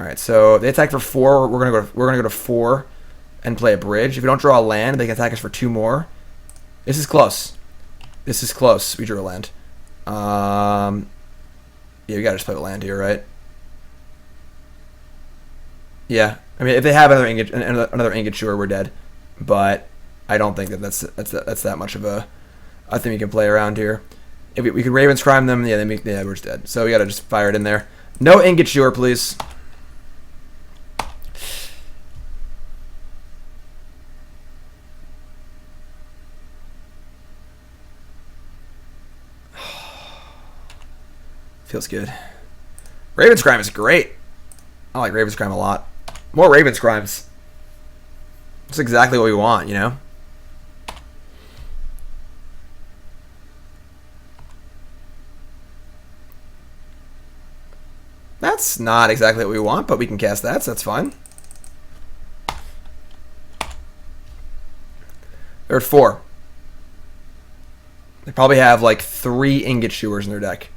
All right, so they attack for 4. We're gonna go to 4 and play a Bridge. If we don't draw a land, they can attack us for 2 more. This is close. This is close. We drew a land. Yeah, we gotta just play the land here, right? Yeah. I mean, if they have another Ingature, we're dead. But I don't think that's that much of a thing we can play around here. If we could Raven's Crime them, yeah, we're just dead. So we gotta just fire it in there. No Ingature, please. Feels good. Raven's Crime is great. I like Raven's Crime a lot. More Raven's Crimes. That's exactly what we want, you know? That's not exactly what we want, but we can cast that, so that's fine. They're at 4. They probably have like 3 Ingot Chewers in their deck.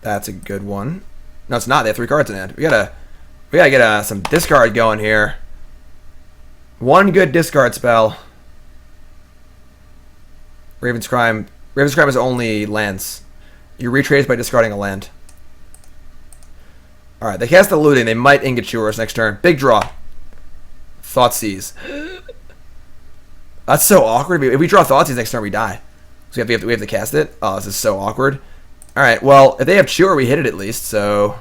That's a good one. No, it's not. They have 3 cards in hand. We gotta get some discard going here. 1 good discard spell. Raven's Crime. Raven's Crime is only lands. You retrace by discarding a land. Alright, they cast the Looting. They might Ingot Chewers next turn. Big draw. Thoughtseize. That's so awkward. If we draw Thoughtseize next turn, we die. So we have to cast it. Oh, this is so awkward. Alright, well, if they have Chewer, we hit it at least, so...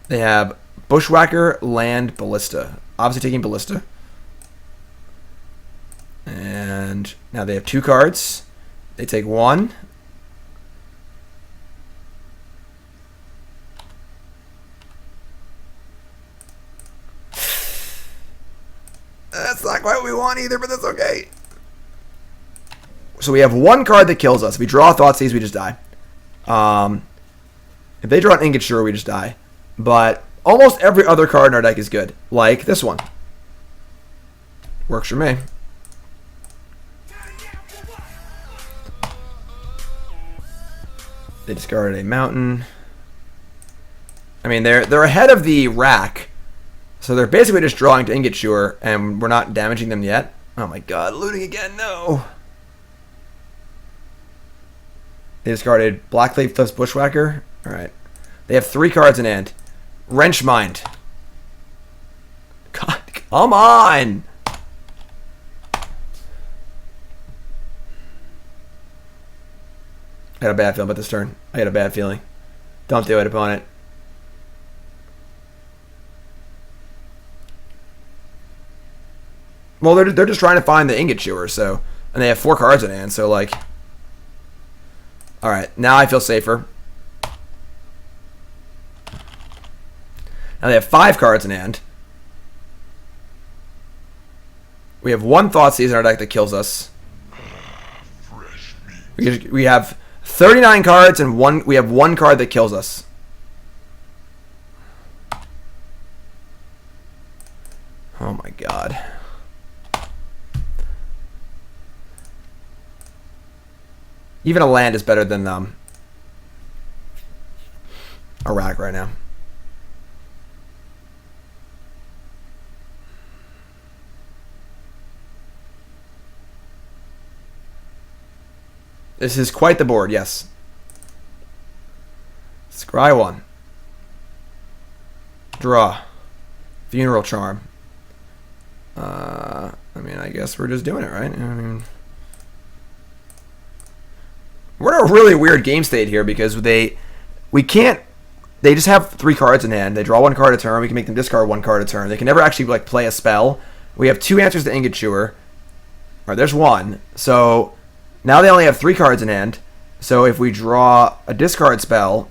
They have Bushwhacker, Land, Ballista. Obviously taking Ballista. And now they have 2 cards. They take 1. That's not quite what we want either, but that's okay. So we have 1 card that kills us. If we draw Thoughtseize, we just die. If they draw an Ingature, we just die. But almost every other card in our deck is good. Like this one. Works for me. They discarded a mountain. I mean, they're ahead of the Rack. So they're basically just drawing to Ingot Chewer, and we're not damaging them yet. Oh my god, looting again, no! They discarded Blackleaf plus Bushwhacker. Alright. They have 3 cards in hand. Wrench Mind. God, come on! I got a bad feeling about this turn. I got a bad feeling. Don't do it, opponent. Well, they're just trying to find the Ingot Chewer, so... And they have 4 cards in hand, so, like... Alright, now I feel safer. Now they have 5 cards in hand. We have 1 Thoughtseize in our deck that kills us. We have 39 cards and we have one card that kills us. Oh my god. Even a land is better than a rack right now. This is quite the board, yes. Scry 1. Draw. Funeral Charm. I mean, I guess we're just doing it, right? I mean, we're in a really weird game state here because they just have 3 cards in hand. They draw 1 card a turn. We can make them discard 1 card a turn. They can never actually like play a spell. We have 2 answers to Ingot Chewer. All right, there's 1. So now they only have 3 cards in hand. So if we draw a discard spell,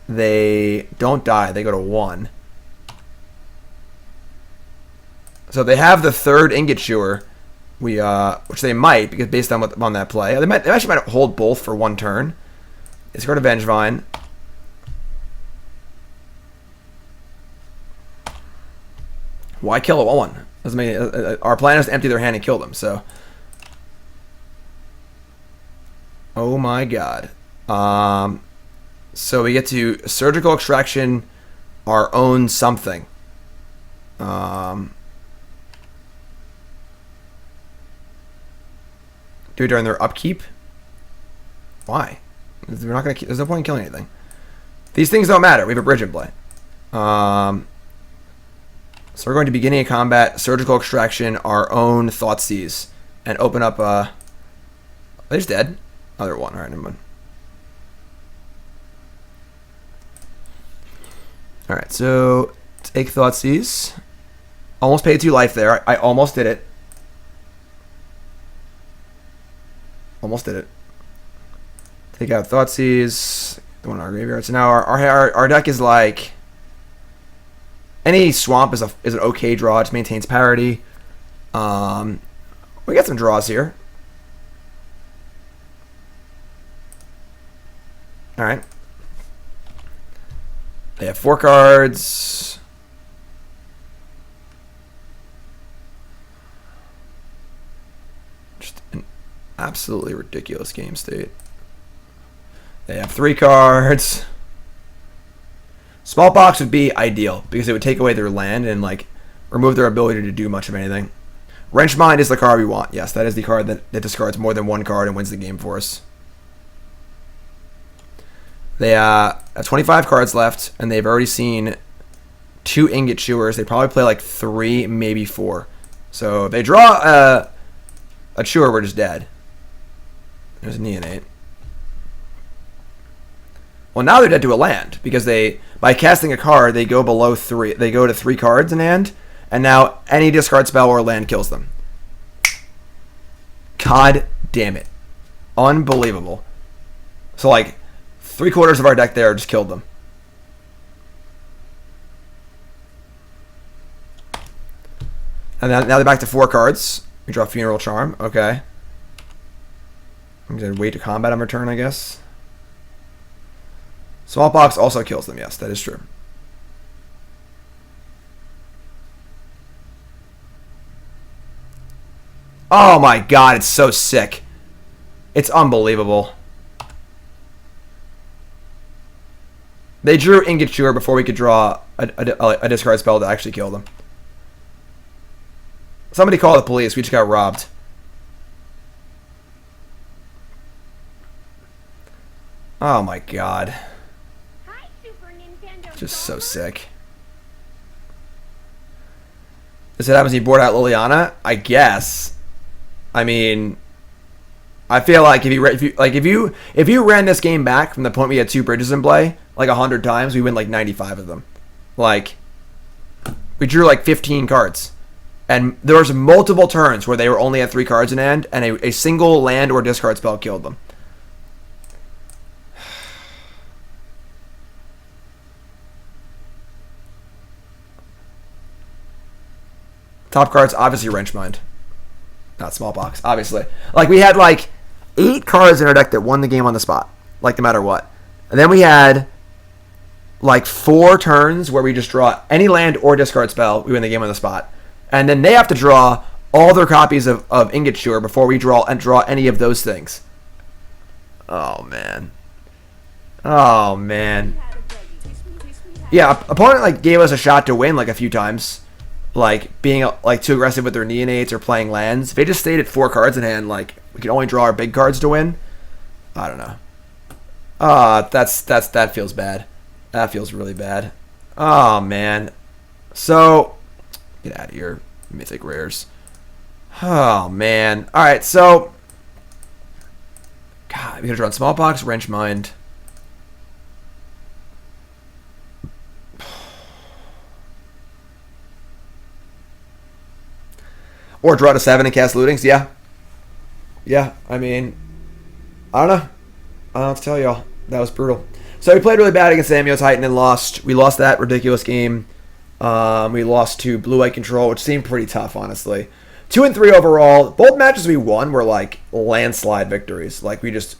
they don't die. They go to 1. So they have the 3rd Ingot Chewer, which they might, because based on that play, they actually might hold both for 1 turn. Discard a Vengevine. Why kill a 1? Doesn't make our plan is to empty their hand and kill them. So, oh my god. So we get to Surgical Extraction, our own something. Do it during their upkeep? Why? We're not gonna. There's no point in killing anything. These things don't matter. We have a bridge in play. So we're going to beginning of combat, Surgical Extraction, our own Thoughtseize, and open up. Are they just dead? Oh, they're 1. All right, never mind. All right, so take Thoughtseize. Almost paid 2 life there. I almost did it. Almost did it. Take out Thoughtseize. The one in our graveyard. So now our deck is like any swamp is an okay draw. It just maintains parity. We got some draws here. All right. They have 4 cards. Just an absolutely ridiculous game state. They have 3 cards. Smallpox would be ideal because it would take away their land and like remove their ability to do much of anything. Wrenchmind is the card we want. Yes, that is the card that discards more than 1 card and wins the game for us. They have 25 cards left, and they've already seen 2 Ingot Chewers. They probably play like 3, maybe 4. So if they draw a Chewer, we're just dead. There's a Neonate. Well, now they're dead to a land because by casting a card, they go below 3. They go to 3 cards in hand, and now any discard spell or land kills them. God damn it. Unbelievable. So like 3/4 of our deck there just killed them. And now they're back to 4 cards. We draw Funeral Charm. Okay. I'm going to wait to combat on return, I guess. Smallpox also kills them. Yes, that is true. Oh my god, it's so sick. It's unbelievable. They drew Ingot Chewer before we could draw a discard spell to actually kill them. Somebody call the police. We just got robbed. Oh my god. Hi, Super Nintendo. Just so sick. Is that happens when you board out Liliana? I guess. I mean, I feel like if you ran this game back from the point we had 2 bridges in play, like 100 times, we win like 95 of them. Like, we drew like 15 cards. And there was multiple turns where they were only at 3 cards in hand, and a single land or discard spell killed them. Top card's obviously Wrenchmind. Not Smallpox, obviously. Like, we had like 8 cards in our deck that won the game on the spot, like no matter what. And then we had like 4 turns where we just draw any land or discard spell, we win the game on the spot. And then they have to draw all their copies of Ingot Chewer before we draw any of those things. Oh, man. Oh, man. Yeah, opponent like gave us a shot to win like a few times. Like being like too aggressive with their neonates or playing lands. If they just stayed at 4 cards in hand, like we could only draw our big cards to win. I don't know. That feels bad. That feels really bad. Oh man. So get out of here, mythic rares. Oh man. All right, so God, we gotta draw on Smallpox, Wrench Mind. Or draw to 7 and cast Lootings, yeah. Yeah, I mean, I don't know. I don't have to tell y'all. That was brutal. So we played really bad against Amio Titan and lost. We lost that ridiculous game. We lost to Blue-White Control, which seemed pretty tough, honestly. 2 and 3 overall. Both matches we won were like landslide victories. Like we just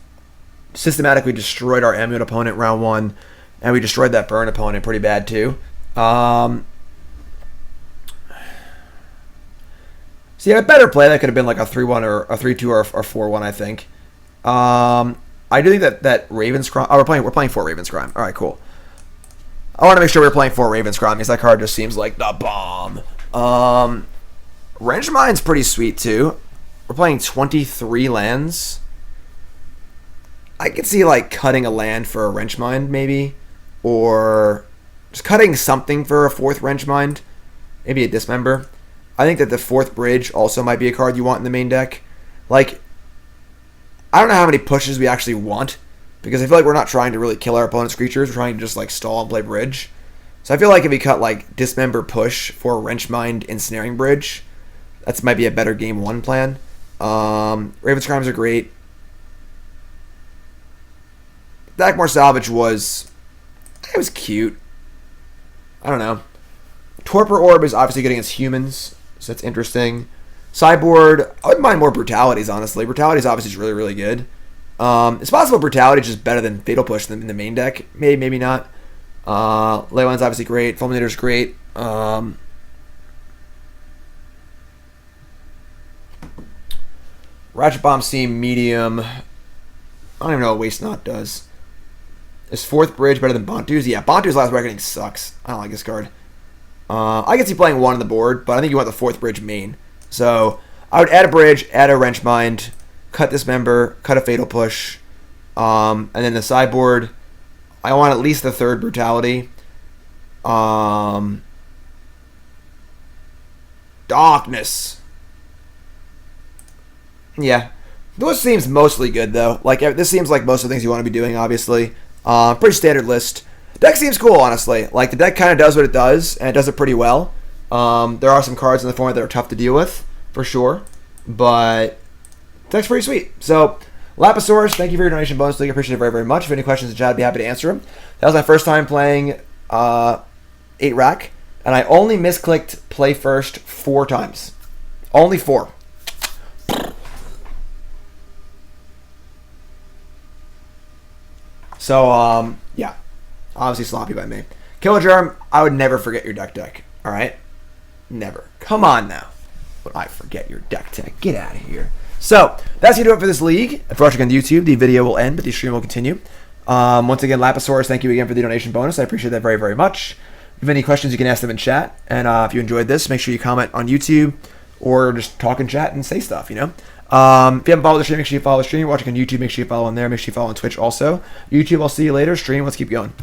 systematically destroyed our Amio opponent round 1, and we destroyed that Burn opponent pretty bad too. So yeah, a better play. That could have been like a 3-1 or a 3-2 or a 4-1, I think. I do think that Raven's Crime... Oh, we're playing 4 Raven's Crime. All right, cool. I want to make sure we're playing 4 Raven's Crime because that card just seems like the bomb. Wrench Mind's pretty sweet, too. We're playing 23 lands. I could see, like, cutting a land for a Wrench Mind, maybe. Or just cutting something for a 4th Wrench Mind. Maybe a Dismember. I think that the 4th Bridge also might be a card you want in the main deck. Like, I don't know how many pushes we actually want, because I feel like we're not trying to really kill our opponent's creatures. We're trying to just, like, stall and play Bridge. So I feel like if we cut, like, Dismember push for Wrench Mind Ensnaring Bridge, that might be a better game 1 plan. Raven's Crimes are great. Dakmor Salvage was cute. I don't know. Torpor Orb is obviously getting its humans, so that's interesting. Sideboard, I wouldn't mind more Brutalities, honestly. Brutality is obviously really, really good. It's possible Brutality is just better than Fatal Push in the main deck. Maybe, maybe not. Leyline's obviously great. Fulminator's great. Ratchet Bomb seem medium. I don't even know what Waste Not does. Is 4th Bridge better than Bontu's? Yeah, Bontu's Last Reckoning sucks. I don't like this card. I can see playing 1 on the board, but I think you want the 4th Bridge main. So I would add a Bridge, add a Wrench Mind, cut Dismember, cut a Fatal Push, and then the sideboard, I want at least the 3rd Brutality. Darkness. Yeah. This seems mostly good, though. Like, this seems like most of the things you want to be doing, obviously. Pretty standard list. Deck seems cool, honestly. Like, the deck kind of does what it does, and it does it pretty well. There are some cards in the format that are tough to deal with, for sure. But the deck's pretty sweet. So, Lapasaurus, thank you for your donation bonus league. I appreciate it very, very much. If you have any questions in chat, I'd be happy to answer them. That was my first time playing 8-Rack, and I only misclicked play first 4 times. Only 4. So, yeah. Obviously sloppy by me. Killer Germ, I would never forget your deck. Alright? Never. Come on now. Would I forget your deck? Get out of here. So, that's going to do it for this league. If you're watching on YouTube, the video will end, but the stream will continue. Once again, Lapasaurus, thank you again for the donation bonus. I appreciate that very, very much. If you have any questions, you can ask them in chat. And if you enjoyed this, make sure you comment on YouTube or just talk in chat and say stuff, you know? If you haven't followed the stream, make sure you follow the stream. If you're watching on YouTube, make sure you follow on there. Make sure you follow on Twitch also. YouTube, I'll see you later. Stream, let's keep going.